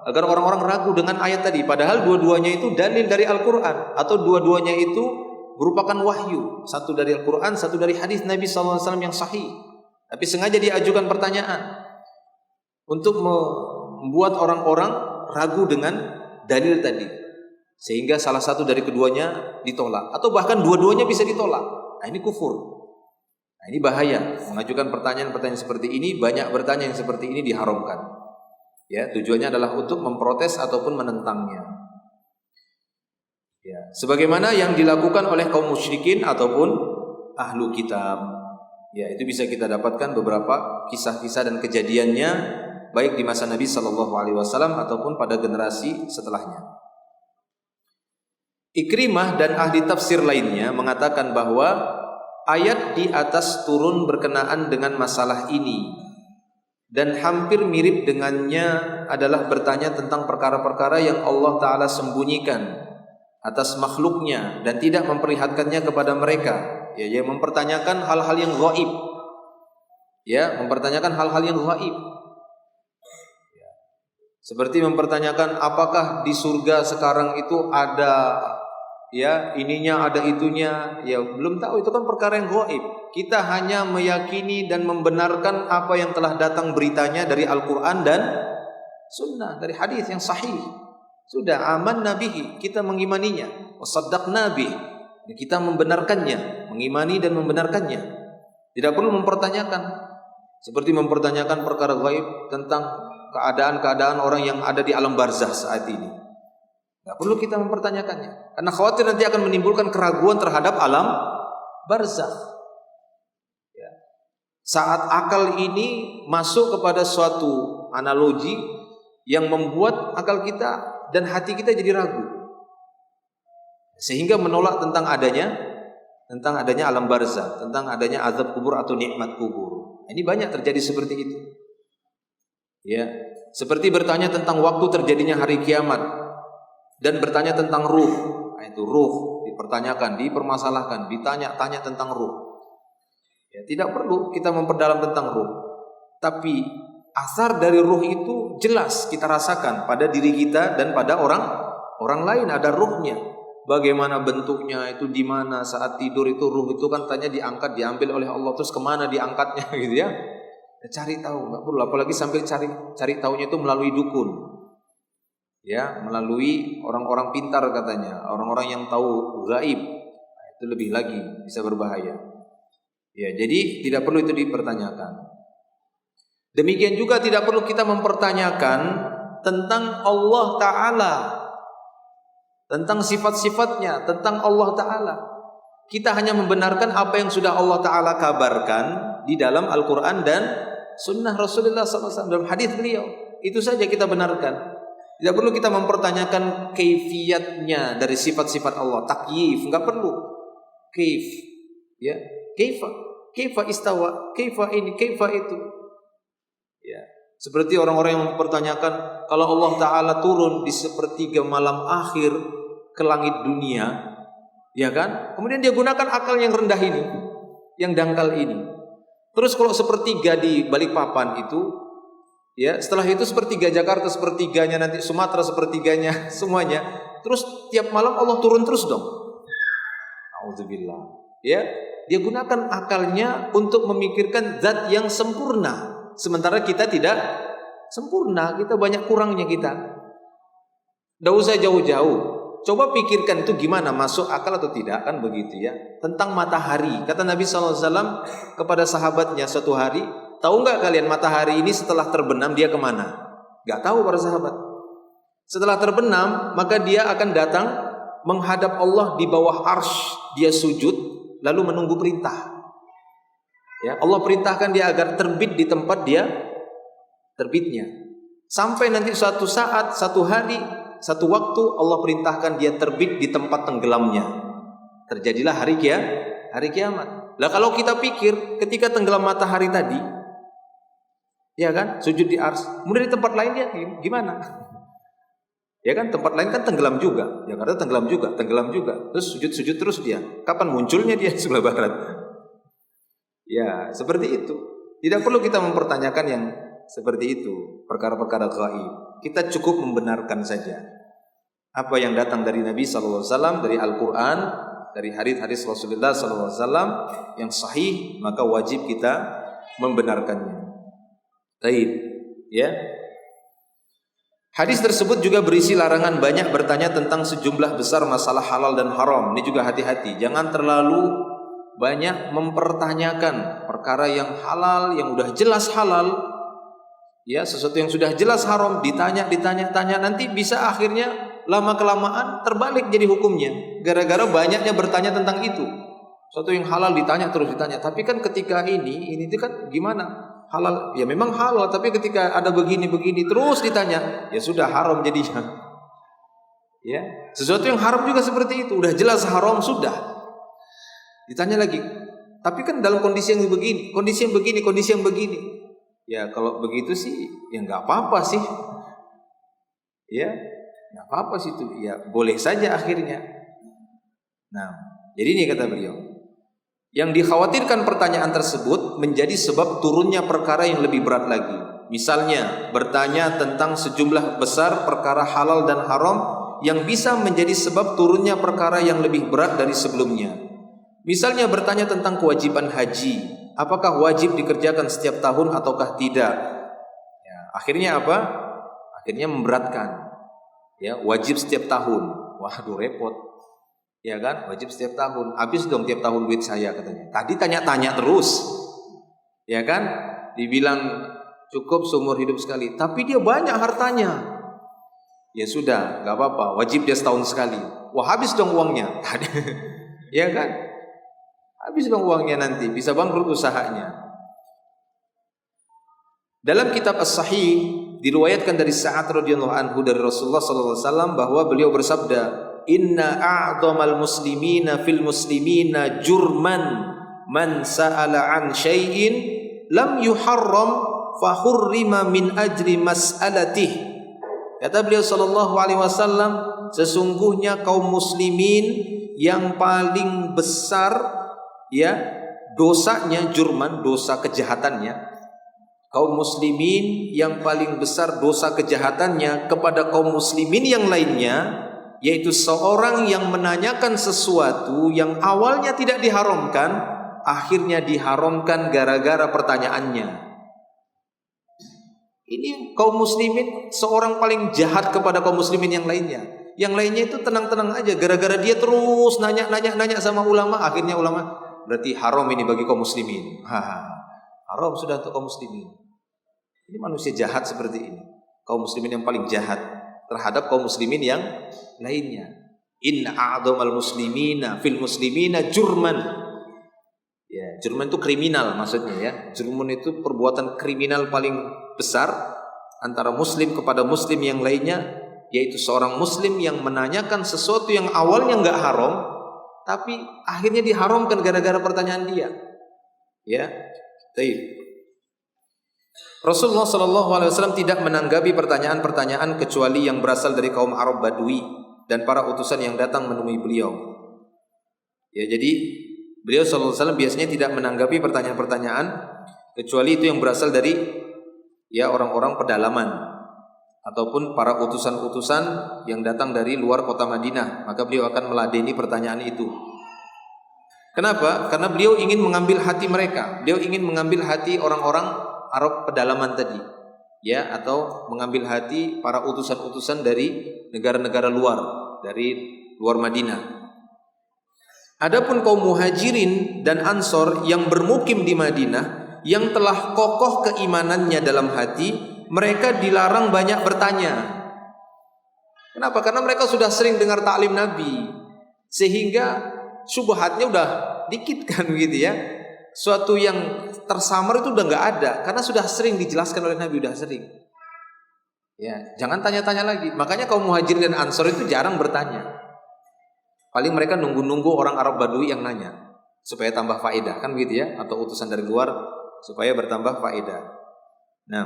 Agar orang-orang ragu dengan ayat tadi. Padahal dua-duanya itu dalil dari Al-Quran, atau dua-duanya itu merupakan wahyu. Satu dari Al-Quran, satu dari hadis Nabi SAW yang sahih. Tapi sengaja dia ajukan pertanyaan untuk membuat orang-orang ragu dengan dalil tadi, sehingga salah satu dari keduanya ditolak, atau bahkan dua-duanya bisa ditolak. Nah, ini kufur. Nah, ini bahaya. Mengajukan pertanyaan-pertanyaan seperti ini, banyak bertanya yang seperti ini diharamkan. Ya, tujuannya adalah untuk memprotes ataupun menentangnya. Ya, sebagaimana yang dilakukan oleh kaum musyrikin ataupun ahlu kitab. Ya, itu bisa kita dapatkan beberapa kisah-kisah dan kejadiannya baik di masa Nabi SAW ataupun pada generasi setelahnya. Ikrimah dan ahli tafsir lainnya mengatakan bahwa ayat di atas turun berkenaan dengan masalah ini, dan hampir mirip dengannya adalah bertanya tentang perkara-perkara yang Allah Ta'ala sembunyikan atas makhluknya dan tidak memperlihatkannya kepada mereka. Ya, yang mempertanyakan hal-hal yang gaib. Ya, mempertanyakan hal-hal yang gaib. Seperti mempertanyakan apakah di surga sekarang itu ada, ya, ininya, ada itunya. Ya, belum tahu, itu kan perkara yang gaib. Kita hanya meyakini dan membenarkan apa yang telah datang beritanya dari Al-Quran dan Sunnah, dari hadis yang sahih. Sudah, aman nabihi, kita mengimaninya. Wasaddaqna bih, kita membenarkannya, mengimani dan membenarkannya. Tidak perlu mempertanyakan, seperti mempertanyakan perkara gaib tentang keadaan-keadaan orang yang ada di alam barzah saat ini. Tidak perlu kita mempertanyakannya, karena khawatir nanti akan menimbulkan keraguan terhadap alam barzah. Ya. Saat akal ini masuk kepada suatu analogi, yang membuat akal kita dan hati kita jadi ragu, sehingga menolak tentang adanya alam barzah, tentang adanya azab kubur atau nikmat kubur. Ini banyak terjadi seperti itu. Ya, seperti bertanya tentang waktu terjadinya hari kiamat dan bertanya tentang ruh. Nah, itu ruh dipertanyakan, dipermasalahkan, ditanya-tanya tentang ruh. Ya, tidak perlu kita memperdalam tentang ruh, tapi asar dari ruh itu jelas kita rasakan pada diri kita dan pada orang lain. Ada ruhnya. Bagaimana bentuknya, itu di mana saat tidur itu ruh itu kan tanya diangkat, diambil oleh Allah, terus kemana diangkatnya gitu ya. Cari tahu, nggak perlu, apalagi sambil cari tahunya itu melalui dukun. Ya, melalui orang-orang pintar katanya, orang-orang yang tahu gaib. Nah, itu lebih lagi bisa berbahaya. Ya, jadi tidak perlu itu dipertanyakan. Demikian juga tidak perlu kita mempertanyakan tentang Allah Ta'ala, tentang sifat-sifatnya, tentang Allah Ta'ala. Kita hanya membenarkan apa yang sudah Allah Ta'ala kabarkan di dalam Al-Quran dan Sunnah Rasulullah SAW, dalam hadis beliau. Itu saja kita benarkan. Tidak perlu kita mempertanyakan kaifiyatnya dari sifat-sifat Allah. Takyif, enggak perlu. Kaif, ya, kaifa istawa, kaifa ini, kaifa itu. Ya, seperti orang-orang yang mempertanyakan kalau Allah Ta'ala turun di sepertiga malam akhir ke langit dunia, ya kan? Kemudian dia gunakan akal yang rendah ini, yang dangkal ini. Terus kalau sepertiga di Balikpapan itu, ya, setelah itu sepertiga Jakarta, sepertiganya nanti Sumatera, sepertiganya semuanya. Terus tiap malam Allah turun terus dong. Auzubillah. Ya, dia gunakan akalnya untuk memikirkan zat yang sempurna. Sementara kita tidak sempurna, kita banyak kurangnya kita. Tidak usah jauh-jauh. Coba pikirkan itu gimana, masuk akal atau tidak, kan begitu ya. Tentang matahari, kata Nabi SAW kepada sahabatnya suatu hari, tahu nggak kalian matahari ini setelah terbenam dia kemana? Nggak tahu para sahabat. Setelah terbenam, maka dia akan datang menghadap Allah di bawah arsy, dia sujud lalu menunggu perintah. Ya, Allah perintahkan dia agar terbit di tempat dia terbitnya. Sampai nanti suatu saat, satu hari, satu waktu Allah perintahkan dia terbit di tempat tenggelamnya. Terjadilah hari kiamat. Lah kalau kita pikir ketika tenggelam matahari tadi, ya kan, sujud di arsy, kemudian di tempat lain dia gimana? Ya kan, tempat lain kan tenggelam juga. Jakarta tenggelam juga. Terus sujud terus dia. Kapan munculnya dia sebelah barat? Ya, seperti itu. Tidak perlu kita mempertanyakan yang seperti itu, perkara-perkara gaib. Kita cukup membenarkan saja apa yang datang dari Nabi SAW, dari Al-Quran, dari hadis-hadis Rasulullah SAW yang sahih, maka wajib kita membenarkannya. Baik, ya. Hadis tersebut juga berisi larangan banyak bertanya tentang sejumlah besar masalah halal dan haram. Ini juga hati-hati, jangan terlalu banyak mempertanyakan perkara yang halal, yang udah jelas halal, ya, sesuatu yang sudah jelas haram ditanya, nanti bisa akhirnya lama-kelamaan terbalik jadi hukumnya, gara-gara banyaknya bertanya tentang itu. Sesuatu yang halal ditanya, tapi kan ketika ini itu kan gimana? Halal, ya memang halal, tapi ketika ada begini terus ditanya, ya sudah haram jadinya. Ya, sesuatu yang haram juga seperti itu, udah jelas haram sudah. Ditanya lagi, tapi kan dalam kondisi yang begini, kondisi yang begini. Ya kalau begitu sih, ya nggak apa-apa sih. Ya, nggak apa-apa sih itu. Ya boleh saja akhirnya. Nah, jadi ini kata beliau, yang dikhawatirkan pertanyaan tersebut menjadi sebab turunnya perkara yang lebih berat lagi. Misalnya bertanya tentang sejumlah besar perkara halal dan haram yang bisa menjadi sebab turunnya perkara yang lebih berat dari sebelumnya. Misalnya bertanya tentang kewajiban haji, apakah wajib dikerjakan setiap tahun ataukah tidak? Ya, akhirnya apa? Akhirnya memberatkan. Ya, wajib setiap tahun. Waduh, repot. Ya kan? Wajib setiap tahun. Habis dong tiap tahun duit saya katanya. Tadi tanya-tanya terus. Ya kan? Dibilang cukup seumur hidup sekali, tapi dia banyak hartanya. Ya sudah, enggak apa-apa, wajib dia setahun sekali. Wah, habis dong uangnya. Ya kan? Habis dong uangnya, nanti bisa bangkrut usahanya. Dalam kitab As-Sahih diriwayatkan dari Sa'ad radhiyallahu anhu dari Rasulullah sallallahu alaihi wasallam bahwa beliau bersabda, "Inna a'dhamal muslimina fil muslimina jurman man sa'ala an syai'in lam yuharram fa hurrima min ajri mas'alatih." Kata beliau sallallahu alaihi wasallam, sesungguhnya kaum muslimin yang paling besar ya dosanya, jurman, dosa kejahatannya, kaum muslimin yang paling besar dosa kejahatannya kepada kaum muslimin yang lainnya, yaitu seorang yang menanyakan sesuatu yang awalnya tidak diharamkan, akhirnya diharamkan gara-gara pertanyaannya. Ini kaum muslimin seorang paling jahat kepada kaum muslimin yang lainnya. Yang lainnya itu tenang-tenang aja, gara-gara dia terus nanya sama ulama, akhirnya ulama berarti haram ini bagi kaum muslimin. Haram sudah untuk kaum muslimin. Ini manusia jahat seperti ini. Kaum muslimin yang paling jahat terhadap kaum muslimin yang lainnya. Inna a'dhamal muslimina fil muslimina jurman. Ya, jurman itu kriminal maksudnya ya. Jurman itu perbuatan kriminal paling besar antara muslim kepada muslim yang lainnya, yaitu seorang muslim yang menanyakan sesuatu yang awalnya enggak haram, tapi akhirnya diharamkan gara-gara pertanyaan dia. Ya. Baik. Rasulullah SAW tidak menanggapi pertanyaan-pertanyaan kecuali yang berasal dari kaum Arab Badui dan para utusan yang datang menemui beliau. Ya, jadi beliau SAW biasanya tidak menanggapi pertanyaan-pertanyaan kecuali itu yang berasal dari ya orang-orang pedalaman ataupun para utusan-utusan yang datang dari luar kota Madinah, maka beliau akan meladeni pertanyaan itu. Kenapa? Karena beliau ingin mengambil hati mereka. Beliau ingin mengambil hati orang-orang Arab pedalaman tadi, ya, atau mengambil hati para utusan-utusan dari negara-negara luar, dari luar Madinah. Adapun kaum Muhajirin dan Ansor yang bermukim di Madinah, yang telah kokoh keimanannya dalam hati, mereka dilarang banyak bertanya. Kenapa? Karena mereka sudah sering dengar taklim Nabi, sehingga syubhatnya udah dikit kan gitu ya. Suatu yang tersamar itu udah nggak ada, karena sudah sering dijelaskan oleh Nabi, udah sering. Ya, jangan tanya-tanya lagi. Makanya kaum Muhajirin dan Ansor itu jarang bertanya. Paling mereka nunggu-nunggu orang Arab Badui yang nanya supaya tambah faedah kan gitu ya, atau utusan dari luar supaya bertambah faedah. Nah,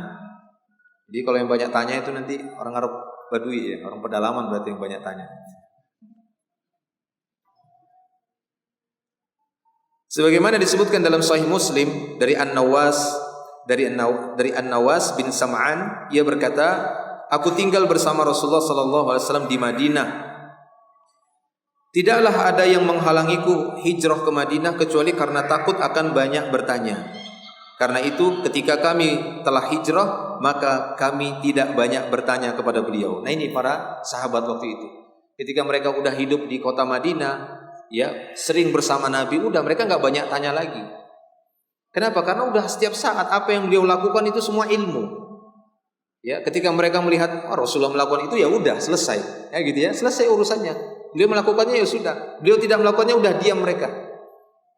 jadi kalau yang banyak tanya itu nanti orang Arab Badui ya, orang pedalaman berarti yang banyak tanya. Sebagaimana disebutkan dalam Sahih Muslim dari An-Nawas bin Sam'an, ia berkata, aku tinggal bersama Rasulullah SAW di Madinah. Tidaklah ada yang menghalangiku hijrah ke Madinah kecuali karena takut akan banyak bertanya. Karena itu ketika kami telah hijrah, maka kami tidak banyak bertanya kepada beliau. Nah, ini para sahabat waktu itu. Ketika mereka udah hidup di kota Madinah, ya, sering bersama Nabi, udah mereka nggak banyak tanya lagi. Kenapa? Karena udah setiap saat apa yang beliau lakukan itu semua ilmu. Ya, ketika mereka melihat Rasulullah melakukan itu, ya udah selesai. Ya gitu ya, selesai urusannya. Beliau melakukannya ya sudah. Beliau tidak melakukannya, udah diam mereka.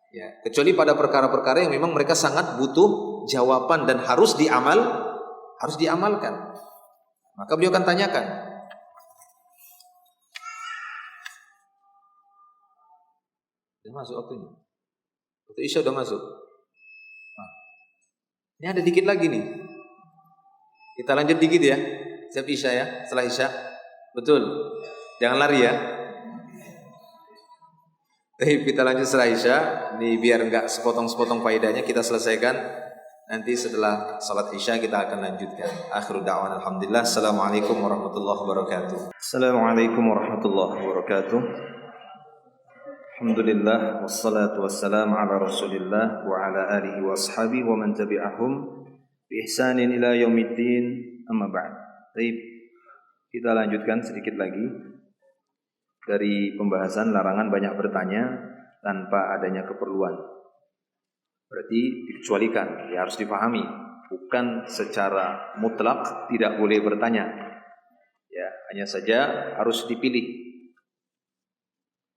Ya, kecuali pada perkara-perkara yang memang mereka sangat butuh jawaban dan harus diamalkan. Maka beliau akan tanyakan. Sudah masuk waktunya. Waktu Isya sudah masuk. Nah, ini ada dikit lagi nih. Kita lanjut dikit ya. Siap Isya ya, setelah Isya. Betul. Jangan lari ya. Kita lanjut setelah Isya. Ini biar enggak sepotong-sepotong faedahnya, kita selesaikan. Nanti setelah salat Isya kita akan lanjutkan. Akhirul da'wan alhamdulillah. Assalamualaikum warahmatullahi wabarakatuh. Assalamualaikum warahmatullahi wabarakatuh. Alhamdulillah wassalatu wassalamu ala Rasulillah wa ala alihi wa ashabihi wa man tabi'ahum bi ihsanin ila yaumiddin. Amma ba'd. Baik, kita lanjutkan sedikit lagi dari pembahasan larangan banyak bertanya tanpa adanya keperluan. Berarti dikecualikan, ya harus dipahami, bukan secara mutlak tidak boleh bertanya. Ya, hanya saja harus dipilih.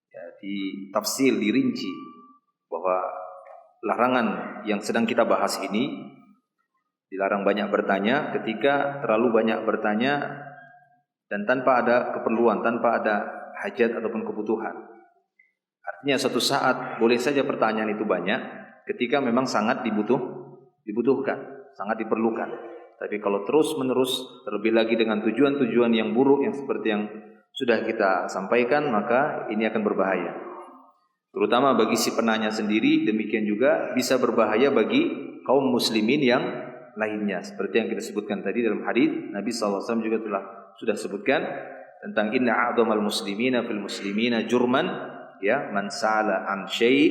Ya, ditafsir, dirinci bahwa larangan yang sedang kita bahas ini Dilarang banyak bertanya ketika terlalu banyak bertanya dan tanpa ada keperluan, tanpa ada hajat ataupun kebutuhan. Artinya suatu saat boleh saja pertanyaan itu banyak ketika memang sangat dibutuhkan, sangat diperlukan. Tapi kalau terus-menerus, terlebih lagi dengan tujuan-tujuan yang buruk yang seperti yang sudah kita sampaikan, maka ini akan berbahaya. Terutama bagi si penanya sendiri, demikian juga bisa berbahaya bagi kaum muslimin yang lainnya. Seperti yang kita sebutkan tadi dalam hadis Nabi SAW juga sudah sebutkan tentang inna a'dhamal muslimina fil muslimina jurman, ya, man sa'ala an syai'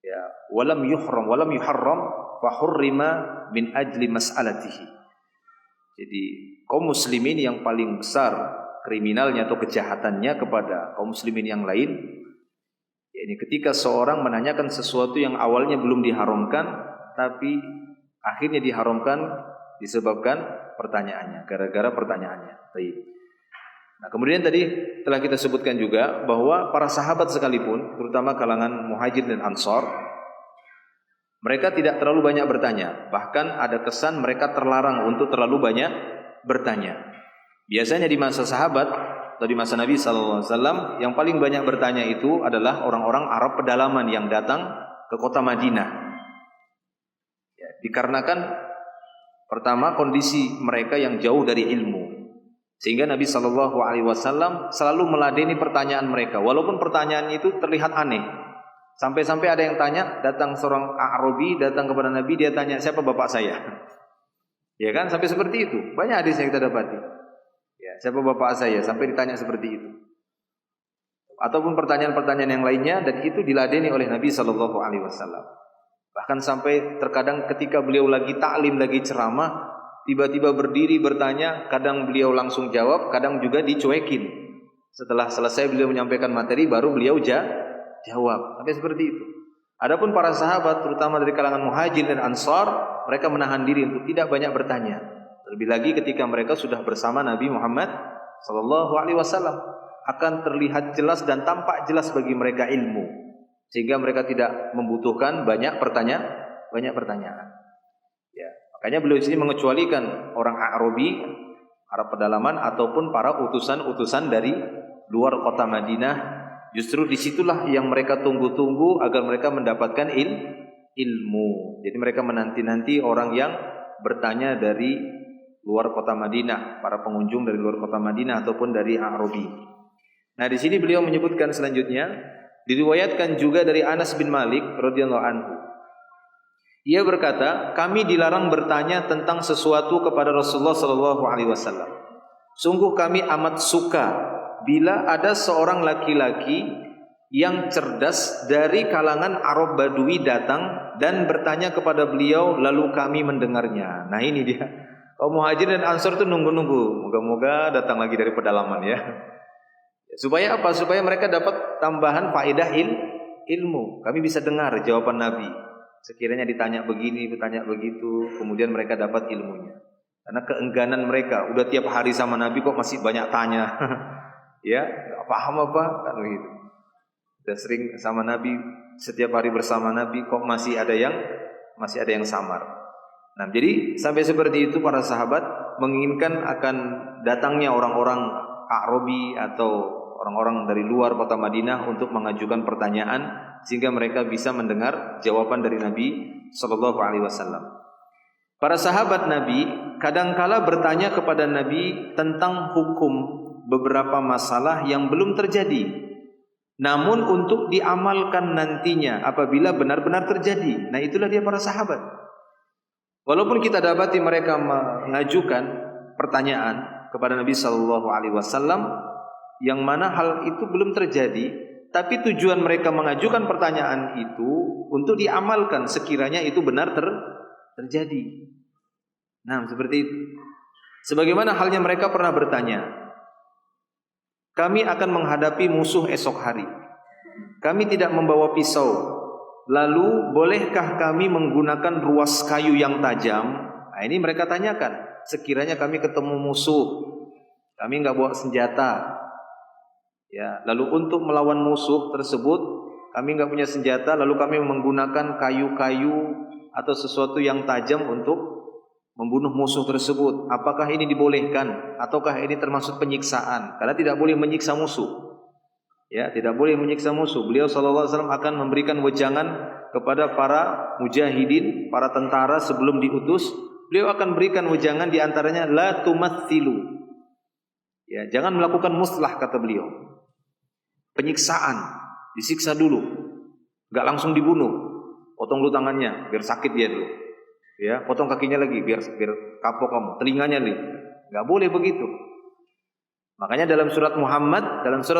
ya walam yuharram fa hurrima min ajli mas'alatihi. Jadi kaum muslimin yang paling besar kriminalnya atau kejahatannya kepada kaum muslimin yang lain, yakni ketika seorang menanyakan sesuatu yang awalnya belum diharamkan tapi akhirnya diharamkan disebabkan pertanyaannya, gara-gara pertanyaannya. Baik. Nah, kemudian tadi telah kita sebutkan juga bahwa para sahabat sekalipun, terutama kalangan Muhajir dan Ansor, mereka tidak terlalu banyak bertanya. Bahkan ada kesan mereka terlarang untuk terlalu banyak bertanya. Biasanya di masa sahabat atau di masa Nabi SAW, yang paling banyak bertanya itu adalah orang-orang Arab pedalaman yang datang ke kota Madinah. Ya, dikarenakan pertama kondisi mereka yang jauh dari ilmu, sehingga Nabi SAW selalu meladeni pertanyaan mereka, walaupun pertanyaan itu terlihat aneh. Sampai-sampai ada yang tanya, datang seorang Arabi datang kepada Nabi, dia tanya, siapa bapak saya? Ya kan, sampai seperti itu. Banyak hadis yang kita dapati. Ya, siapa bapak saya? Sampai ditanya seperti itu. Ataupun pertanyaan-pertanyaan yang lainnya, dan itu diladeni oleh Nabi SAW. Bahkan sampai terkadang ketika beliau lagi taklim, lagi ceramah, tiba-tiba berdiri bertanya, kadang beliau langsung jawab, kadang juga dicuekin. Setelah selesai beliau menyampaikan materi, baru beliau jawab. Sampai seperti itu. Adapun para sahabat, terutama dari kalangan Muhajir dan Ansar, mereka menahan diri untuk tidak banyak bertanya. Terlebih lagi ketika mereka sudah bersama Nabi Muhammad SAW, akan terlihat jelas dan tampak jelas bagi mereka ilmu, sehingga mereka tidak membutuhkan banyak pertanyaan. Ya, makanya beliau di sini mengecualikan orang Arabi, Arab pedalaman, ataupun para utusan-utusan dari luar kota Madinah. Justru disitulah yang mereka tunggu-tunggu agar mereka mendapatkan ilmu. Jadi mereka menanti-nanti orang yang bertanya dari luar kota Madinah, para pengunjung dari luar kota Madinah ataupun dari Arabi. Nah, di sini beliau menyebutkan selanjutnya, diriwayatkan juga dari Anas bin Malik radhiyallahu anhu. Ia berkata, kami dilarang bertanya tentang sesuatu kepada Rasulullah SAW. Sungguh kami amat suka bila ada seorang laki-laki yang cerdas dari kalangan Arab Badui datang dan bertanya kepada beliau, lalu kami mendengarnya. Nah, ini dia. Kaum Muhajir dan Ansor itu nunggu-nunggu, moga-moga datang lagi dari pedalaman ya. Supaya apa? Supaya mereka dapat tambahan faedah ilmu. Kami bisa dengar jawaban Nabi. Sekiranya ditanya begini, ditanya begitu, kemudian mereka dapat ilmunya. Karena keengganan mereka, udah tiap hari sama Nabi kok masih banyak tanya. Ya, nggak paham apa kan begitu. Udah sering sama Nabi, setiap hari bersama Nabi kok masih ada yang samar. Nah, jadi sampai seperti itu para sahabat menginginkan akan datangnya orang-orang Arabi atau orang-orang dari luar kota Madinah untuk mengajukan pertanyaan sehingga mereka bisa mendengar jawaban dari Nabi SAW. Para sahabat Nabi kadangkala bertanya kepada Nabi tentang hukum beberapa masalah yang belum terjadi, namun untuk diamalkan nantinya apabila benar-benar terjadi. Nah, itulah dia para sahabat. Walaupun kita dapati mereka mengajukan pertanyaan kepada Nabi SAW yang mana hal itu belum terjadi, tapi tujuan mereka mengajukan pertanyaan itu untuk diamalkan sekiranya itu benar terjadi. Nah, seperti itu. Sebagaimana halnya mereka pernah bertanya, kami akan menghadapi musuh esok hari. Kami tidak membawa pisau. Lalu bolehkah kami menggunakan ruas kayu yang tajam? Nah, ini mereka tanyakan. Sekiranya kami ketemu musuh, kami nggak bawa senjata. Ya, lalu untuk melawan musuh tersebut, kami nggak punya senjata. Lalu kami menggunakan kayu-kayu atau sesuatu yang tajam untuk membunuh musuh tersebut, apakah ini dibolehkan ataukah ini termasuk penyiksaan? Karena tidak boleh menyiksa musuh. Ya, tidak boleh menyiksa musuh. Beliau sallallahu alaihi wasallam akan memberikan wejangan kepada para mujahidin, para tentara sebelum diutus. Beliau akan berikan wejangan di antaranya la tumatsilu. Ya, jangan melakukan muslah kata beliau. Penyiksaan, disiksa dulu. Enggak langsung dibunuh. Potong dulu tangannya biar sakit dia dulu. Ya, potong kakinya lagi biar kapok kamu, telinganya nih. Enggak boleh begitu. Makanya dalam surat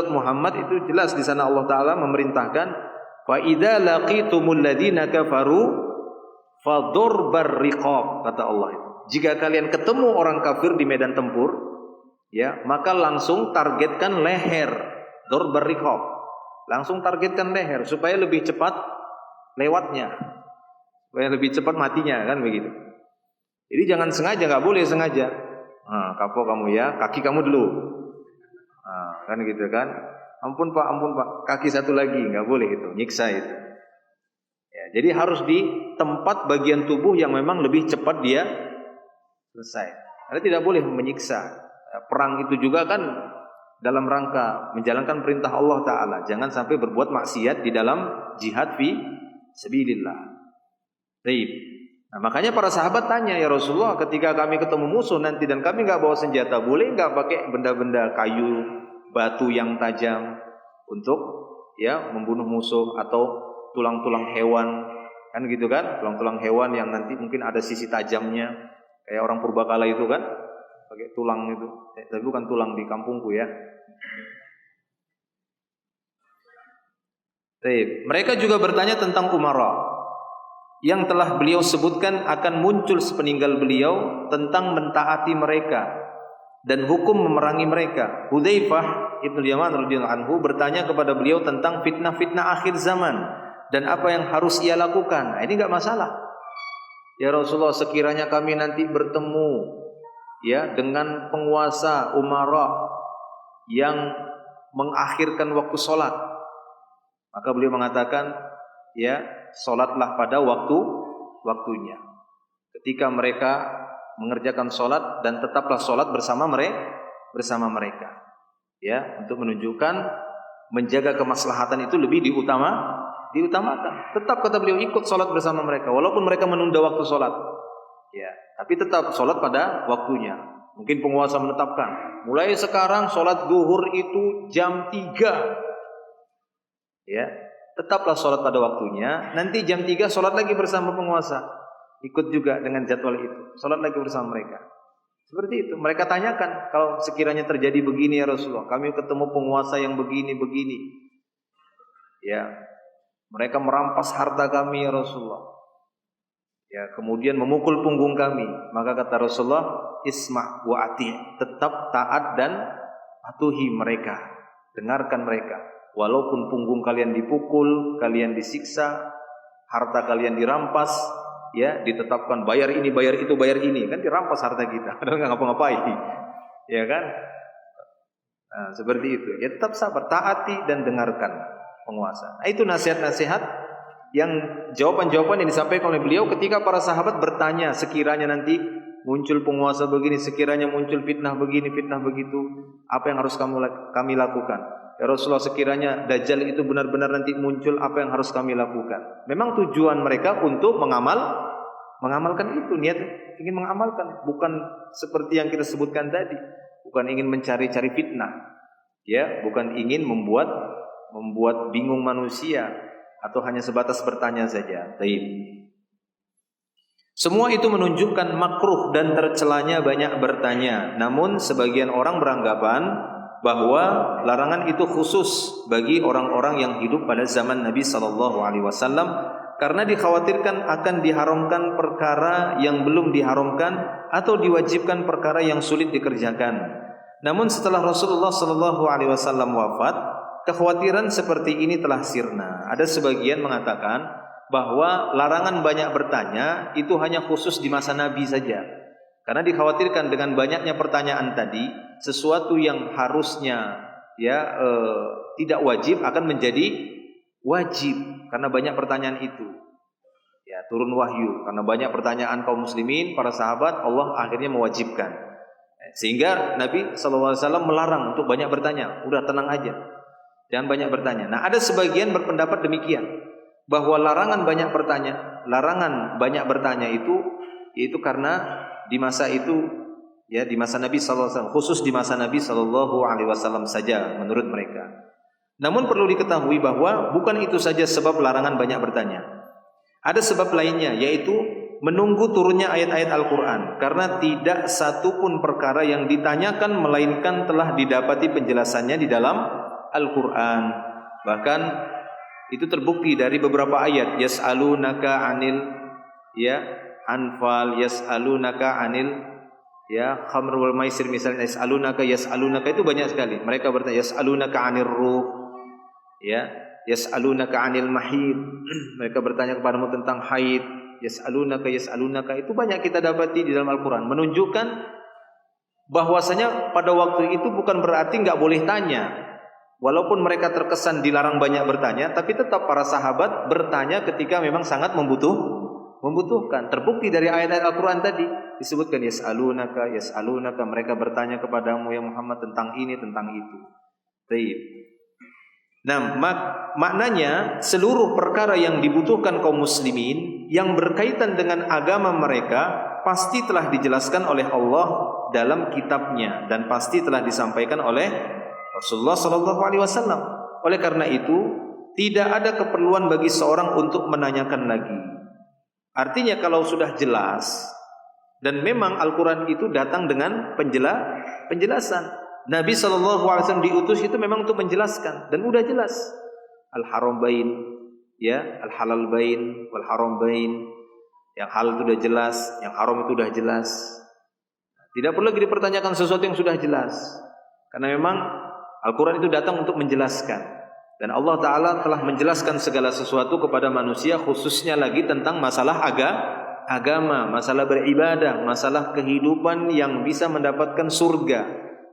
Muhammad itu jelas di sana Allah taala memerintahkan fa idza laqitumul ladzina kafaru fadurbar riqab, kata Allah itu. Jika kalian ketemu orang kafir di medan tempur, ya, maka langsung targetkan leher, durbar riqab. Langsung targetkan leher supaya lebih cepat lewatnya. Supaya lebih cepat matinya, kan begitu. Jadi jangan sengaja, enggak boleh sengaja. Kapok kamu ya, kaki kamu dulu. Kan gitu kan. Ampun Pak, kaki satu lagi, enggak boleh itu, nyiksa itu. Ya, jadi harus di tempat bagian tubuh yang memang lebih cepat dia selesai. Karena tidak boleh menyiksa. Perang itu juga kan dalam rangka menjalankan perintah Allah Ta'ala. Jangan sampai berbuat maksiat di dalam jihad fi sabilillah. Baik. Nah, makanya para sahabat tanya, ya Rasulullah, ketika kami ketemu musuh nanti dan kami enggak bawa senjata, boleh enggak pakai benda-benda kayu, batu yang tajam untuk ya membunuh musuh, atau tulang-tulang hewan, kan gitu kan? Tulang-tulang hewan yang nanti mungkin ada sisi tajamnya, kayak orang purbakala itu kan, pakai tulang itu. Tapi bukan tulang di kampungku ya. Baik. Mereka juga bertanya tentang umara yang telah beliau sebutkan akan muncul sepeninggal beliau, tentang mentaati mereka dan hukum memerangi mereka. Hudzaifah ibn Yaman radhiyallahu anhu bertanya kepada beliau tentang fitnah-fitnah akhir zaman dan apa yang harus ia lakukan. Nah, ini enggak masalah. Ya Rasulullah, sekiranya kami nanti bertemu ya dengan penguasa umara yang mengakhirkan waktu sholat, maka beliau mengatakan, ya, sholatlah pada waktunya. Ketika mereka mengerjakan sholat, dan tetaplah sholat bersama mereka. Ya, untuk menunjukkan menjaga kemaslahatan itu lebih diutamakan. Tetap kata beliau ikut sholat bersama mereka, walaupun mereka menunda waktu sholat. Ya, tapi tetap sholat pada waktunya. Mungkin penguasa menetapkan, mulai sekarang sholat zuhur itu jam 3. Ya, tetaplah sholat pada waktunya. Nanti jam 3 sholat lagi bersama penguasa. Ikut juga dengan jadwal itu, sholat lagi bersama mereka. Seperti itu. Mereka tanyakan, kalau sekiranya terjadi begini ya Rasulullah, kami ketemu penguasa yang begini. Ya, mereka merampas harta kami ya Rasulullah. Ya, kemudian memukul punggung kami. Maka kata Rasulullah, isma' wa ati', tetap taat dan patuhi mereka. Dengarkan mereka. Walaupun punggung kalian dipukul, kalian disiksa, harta kalian dirampas, ya, ditetapkan bayar ini, bayar itu, bayar ini, kan dirampas harta kita, padahal nggak ngapa-ngapain, ya kan? Nah, seperti itu. Ya, tetap sabar, taati dan dengarkan penguasa. Nah, itu nasihat-nasihat yang jawaban-jawaban yang disampaikan oleh beliau ketika para sahabat bertanya, sekiranya nanti muncul penguasa begini, sekiranya muncul fitnah begini, fitnah begitu, apa yang harus kami lakukan? Ya Rasulullah, sekiranya Dajjal itu benar-benar nanti muncul, apa yang harus kami lakukan? Memang tujuan mereka untuk mengamalkan itu, niat ingin mengamalkan, bukan seperti yang kita sebutkan tadi, bukan ingin mencari-cari fitnah, ya, bukan ingin membuat bingung manusia, atau hanya sebatas bertanya saja. Taib. Semua itu menunjukkan makruh dan tercelanya banyak bertanya. Namun sebagian orang beranggapan bahwa larangan itu khusus bagi orang-orang yang hidup pada zaman Nabi SAW, karena dikhawatirkan akan diharamkan perkara yang belum diharamkan atau diwajibkan perkara yang sulit dikerjakan. Namun setelah Rasulullah SAW wafat, kekhawatiran seperti ini telah sirna. Ada sebagian mengatakan bahwa larangan banyak bertanya itu hanya khusus di masa Nabi saja, karena dikhawatirkan dengan banyaknya pertanyaan tadi, sesuatu yang harusnya tidak wajib akan menjadi wajib karena banyak pertanyaan itu. Ya, turun wahyu. Karena banyak pertanyaan kaum muslimin, para sahabat, Allah akhirnya mewajibkan. Sehingga Nabi SAW melarang untuk banyak bertanya. Udah tenang aja, jangan banyak bertanya. Nah, ada sebagian berpendapat demikian, bahwa larangan banyak bertanya itu karena di masa itu, ya, di masa Nabi SAW, khusus di masa Nabi SAW saja menurut mereka. Namun perlu diketahui bahwa bukan itu saja sebab larangan banyak bertanya. Ada sebab lainnya, yaitu menunggu turunnya ayat-ayat Al-Quran. Karena tidak satu pun perkara yang ditanyakan melainkan telah didapati penjelasannya di dalam Al-Quran. Bahkan itu terbukti dari beberapa ayat. Yas'alunaka anil, ya, Anfal, yas'alunaka anil, ya, khamr wal maisir misalnya. Yas'alunaka itu banyak sekali. Mereka bertanya, yas'alunaka anir ruh, ya, yas'alunaka anil mahid. Mereka bertanya kepadamu tentang haid. Yas'alunaka itu banyak kita dapati di dalam Al-Quran, menunjukkan bahwasanya pada waktu itu bukan berarti nggak boleh tanya. Walaupun mereka terkesan dilarang banyak bertanya, tapi tetap para sahabat bertanya ketika memang sangat membutuhkan. Terbukti dari ayat-ayat Al-Quran tadi disebutkan yas'alunaka, mereka bertanya kepadamu ya Muhammad tentang ini, tentang itu. Baik. Nah, maknanya seluruh perkara yang dibutuhkan kaum muslimin yang berkaitan dengan agama mereka pasti telah dijelaskan oleh Allah dalam kitabnya dan pasti telah disampaikan oleh Rasulullah SAW. Oleh karena itu tidak ada keperluan bagi seorang untuk menanyakan lagi. Artinya kalau sudah jelas dan memang Al-Quran itu datang dengan penjelasan. Nabi SAW diutus itu memang untuk menjelaskan dan udah jelas. Al-Harambain, ya, Al-Halal Bain, Wal-Harambain. Yang hal itu sudah jelas, yang haram itu sudah jelas. Tidak perlu lagi dipertanyakan sesuatu yang sudah jelas. Karena memang Al-Quran itu datang untuk menjelaskan. Dan Allah Ta'ala telah menjelaskan segala sesuatu kepada manusia, khususnya lagi tentang masalah agama, masalah beribadah, masalah kehidupan yang bisa mendapatkan surga,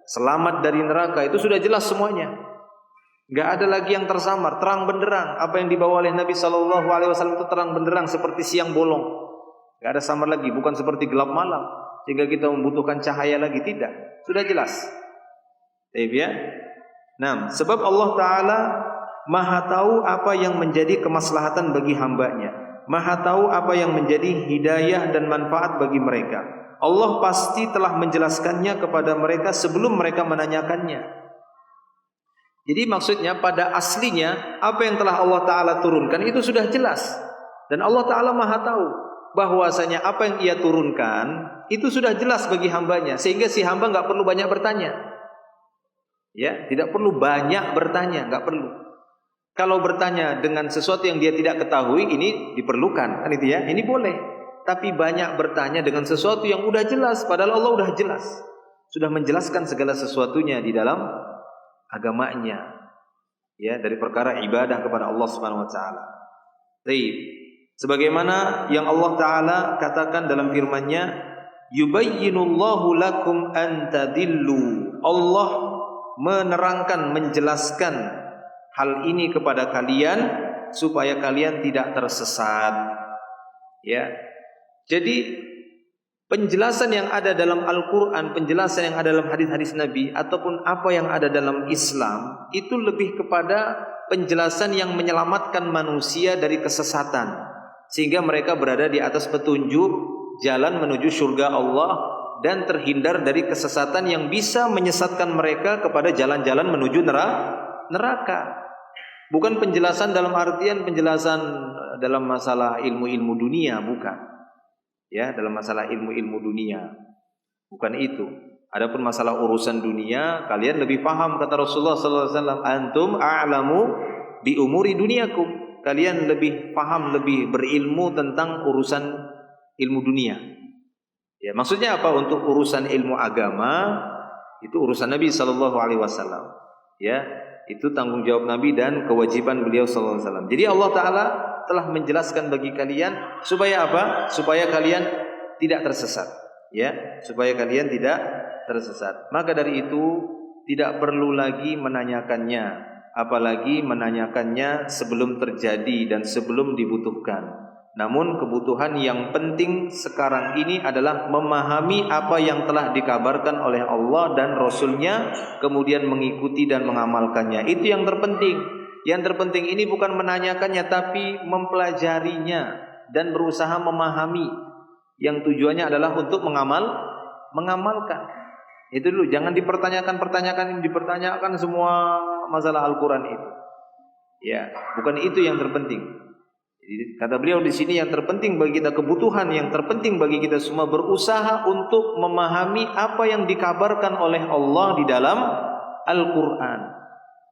selamat dari neraka. Itu sudah jelas semuanya. Gak ada lagi yang tersamar, terang benderang. Apa yang dibawa oleh Nabi SAW itu terang benderang seperti siang bolong. Gak ada samar lagi, bukan seperti gelap malam sehingga kita membutuhkan cahaya lagi. Tidak, sudah jelas. Ya. Nah, sebab Allah Ta'ala Maha tahu apa yang menjadi kemaslahatan bagi hambanya, Maha tahu apa yang menjadi hidayah dan manfaat bagi mereka. Allah pasti telah menjelaskannya kepada mereka sebelum mereka menanyakannya. Jadi maksudnya pada aslinya apa yang telah Allah Ta'ala turunkan itu sudah jelas. Dan Allah Ta'ala Maha tahu bahwasanya apa yang Ia turunkan itu sudah jelas bagi hambanya, sehingga si hamba nggak perlu banyak bertanya. Ya, tidak perlu banyak bertanya, nggak perlu. Kalau bertanya dengan sesuatu yang dia tidak ketahui, ini diperlukan, kan itu ya, ini boleh. Tapi banyak bertanya dengan sesuatu yang udah jelas, padahal Allah udah jelas, sudah menjelaskan segala sesuatunya di dalam agamanya, ya, dari perkara ibadah kepada Allah Subhanahu Wa Taala. Baik, sebagaimana yang Allah Taala katakan dalam firman-Nya, yubayyinullahu lakum an tadillu. Allah menerangkan, menjelaskan hal ini kepada kalian supaya kalian tidak tersesat. Ya. Jadi penjelasan yang ada dalam Al-Quran, penjelasan yang ada dalam hadis-hadis Nabi, ataupun apa yang ada dalam Islam, itu lebih kepada penjelasan yang menyelamatkan manusia dari kesesatan, sehingga mereka berada di atas petunjuk jalan menuju surga Allah dan terhindar dari kesesatan yang bisa menyesatkan mereka kepada jalan-jalan menuju neraka. Bukan penjelasan dalam artian penjelasan dalam masalah ilmu-ilmu dunia, bukan. Ya, dalam masalah ilmu-ilmu dunia, bukan itu. Adapun masalah urusan dunia, kalian lebih paham, kata Rasulullah SAW. Antum a'lamu bi umuri dunyakum. Kalian lebih paham, lebih berilmu tentang urusan ilmu dunia. Ya, maksudnya apa? Untuk urusan ilmu agama itu urusan Nabi SAW. Ya, itu tanggung jawab Nabi dan kewajiban beliau SAW. Jadi Allah Ta'ala telah menjelaskan bagi kalian supaya apa? Supaya kalian tidak tersesat, ya, supaya kalian tidak tersesat. Maka dari itu tidak perlu lagi menanyakannya, apalagi menanyakannya sebelum terjadi dan sebelum dibutuhkan. Namun kebutuhan yang penting sekarang ini adalah memahami apa yang telah dikabarkan oleh Allah dan Rasul-Nya, kemudian mengikuti dan mengamalkannya. Itu yang terpenting. Yang terpenting ini bukan menanyakannya, tapi mempelajarinya dan berusaha memahami. Yang tujuannya adalah untuk mengamalkan. Itu dulu, jangan dipertanyakan semua masalah Al-Quran itu. Ya, bukan itu yang terpenting. Jadi, kata beliau di sini yang terpenting bagi kita, kebutuhan yang terpenting bagi kita semua, berusaha untuk memahami apa yang dikabarkan oleh Allah di dalam Al-Quran,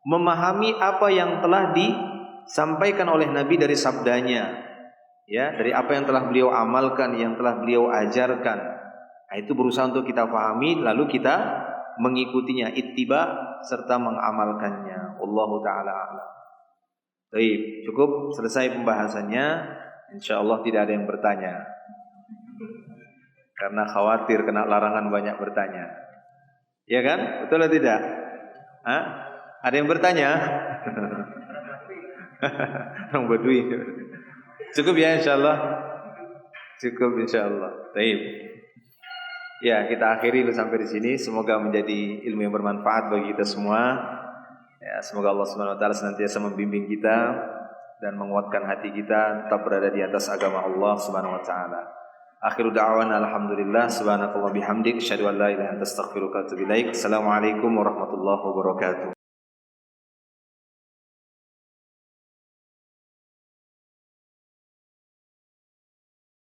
memahami apa yang telah disampaikan oleh Nabi dari sabdanya, ya, dari apa yang telah beliau amalkan, yang telah beliau ajarkan. Nah, itu berusaha untuk kita pahami, lalu kita mengikutinya, ittiba serta mengamalkannya. Wallahu taala a'lam. Baik, cukup selesai pembahasannya. Insyaallah tidak ada yang bertanya, karena khawatir kena larangan banyak bertanya. Ya kan? Betul atau tidak? Hah? Ada yang bertanya? Orang Badui. Cukup ya insyaallah. Cukup insyaallah. Baik. Ya, kita akhiri sampai di sini. Semoga menjadi ilmu yang bermanfaat bagi kita semua. Ya, semoga Allah Subhanahu wa taala senantiasa membimbing kita dan menguatkan hati kita tetap berada di atas agama Allah Subhanahu wa taala. Akhiru da'wana alhamdulillah, subhanakallah bihamdik, asyhadu an la ilaha illa anta astaghfiruka wa atubu ilaik. Assalamualaikum warahmatullahi wabarakatuh.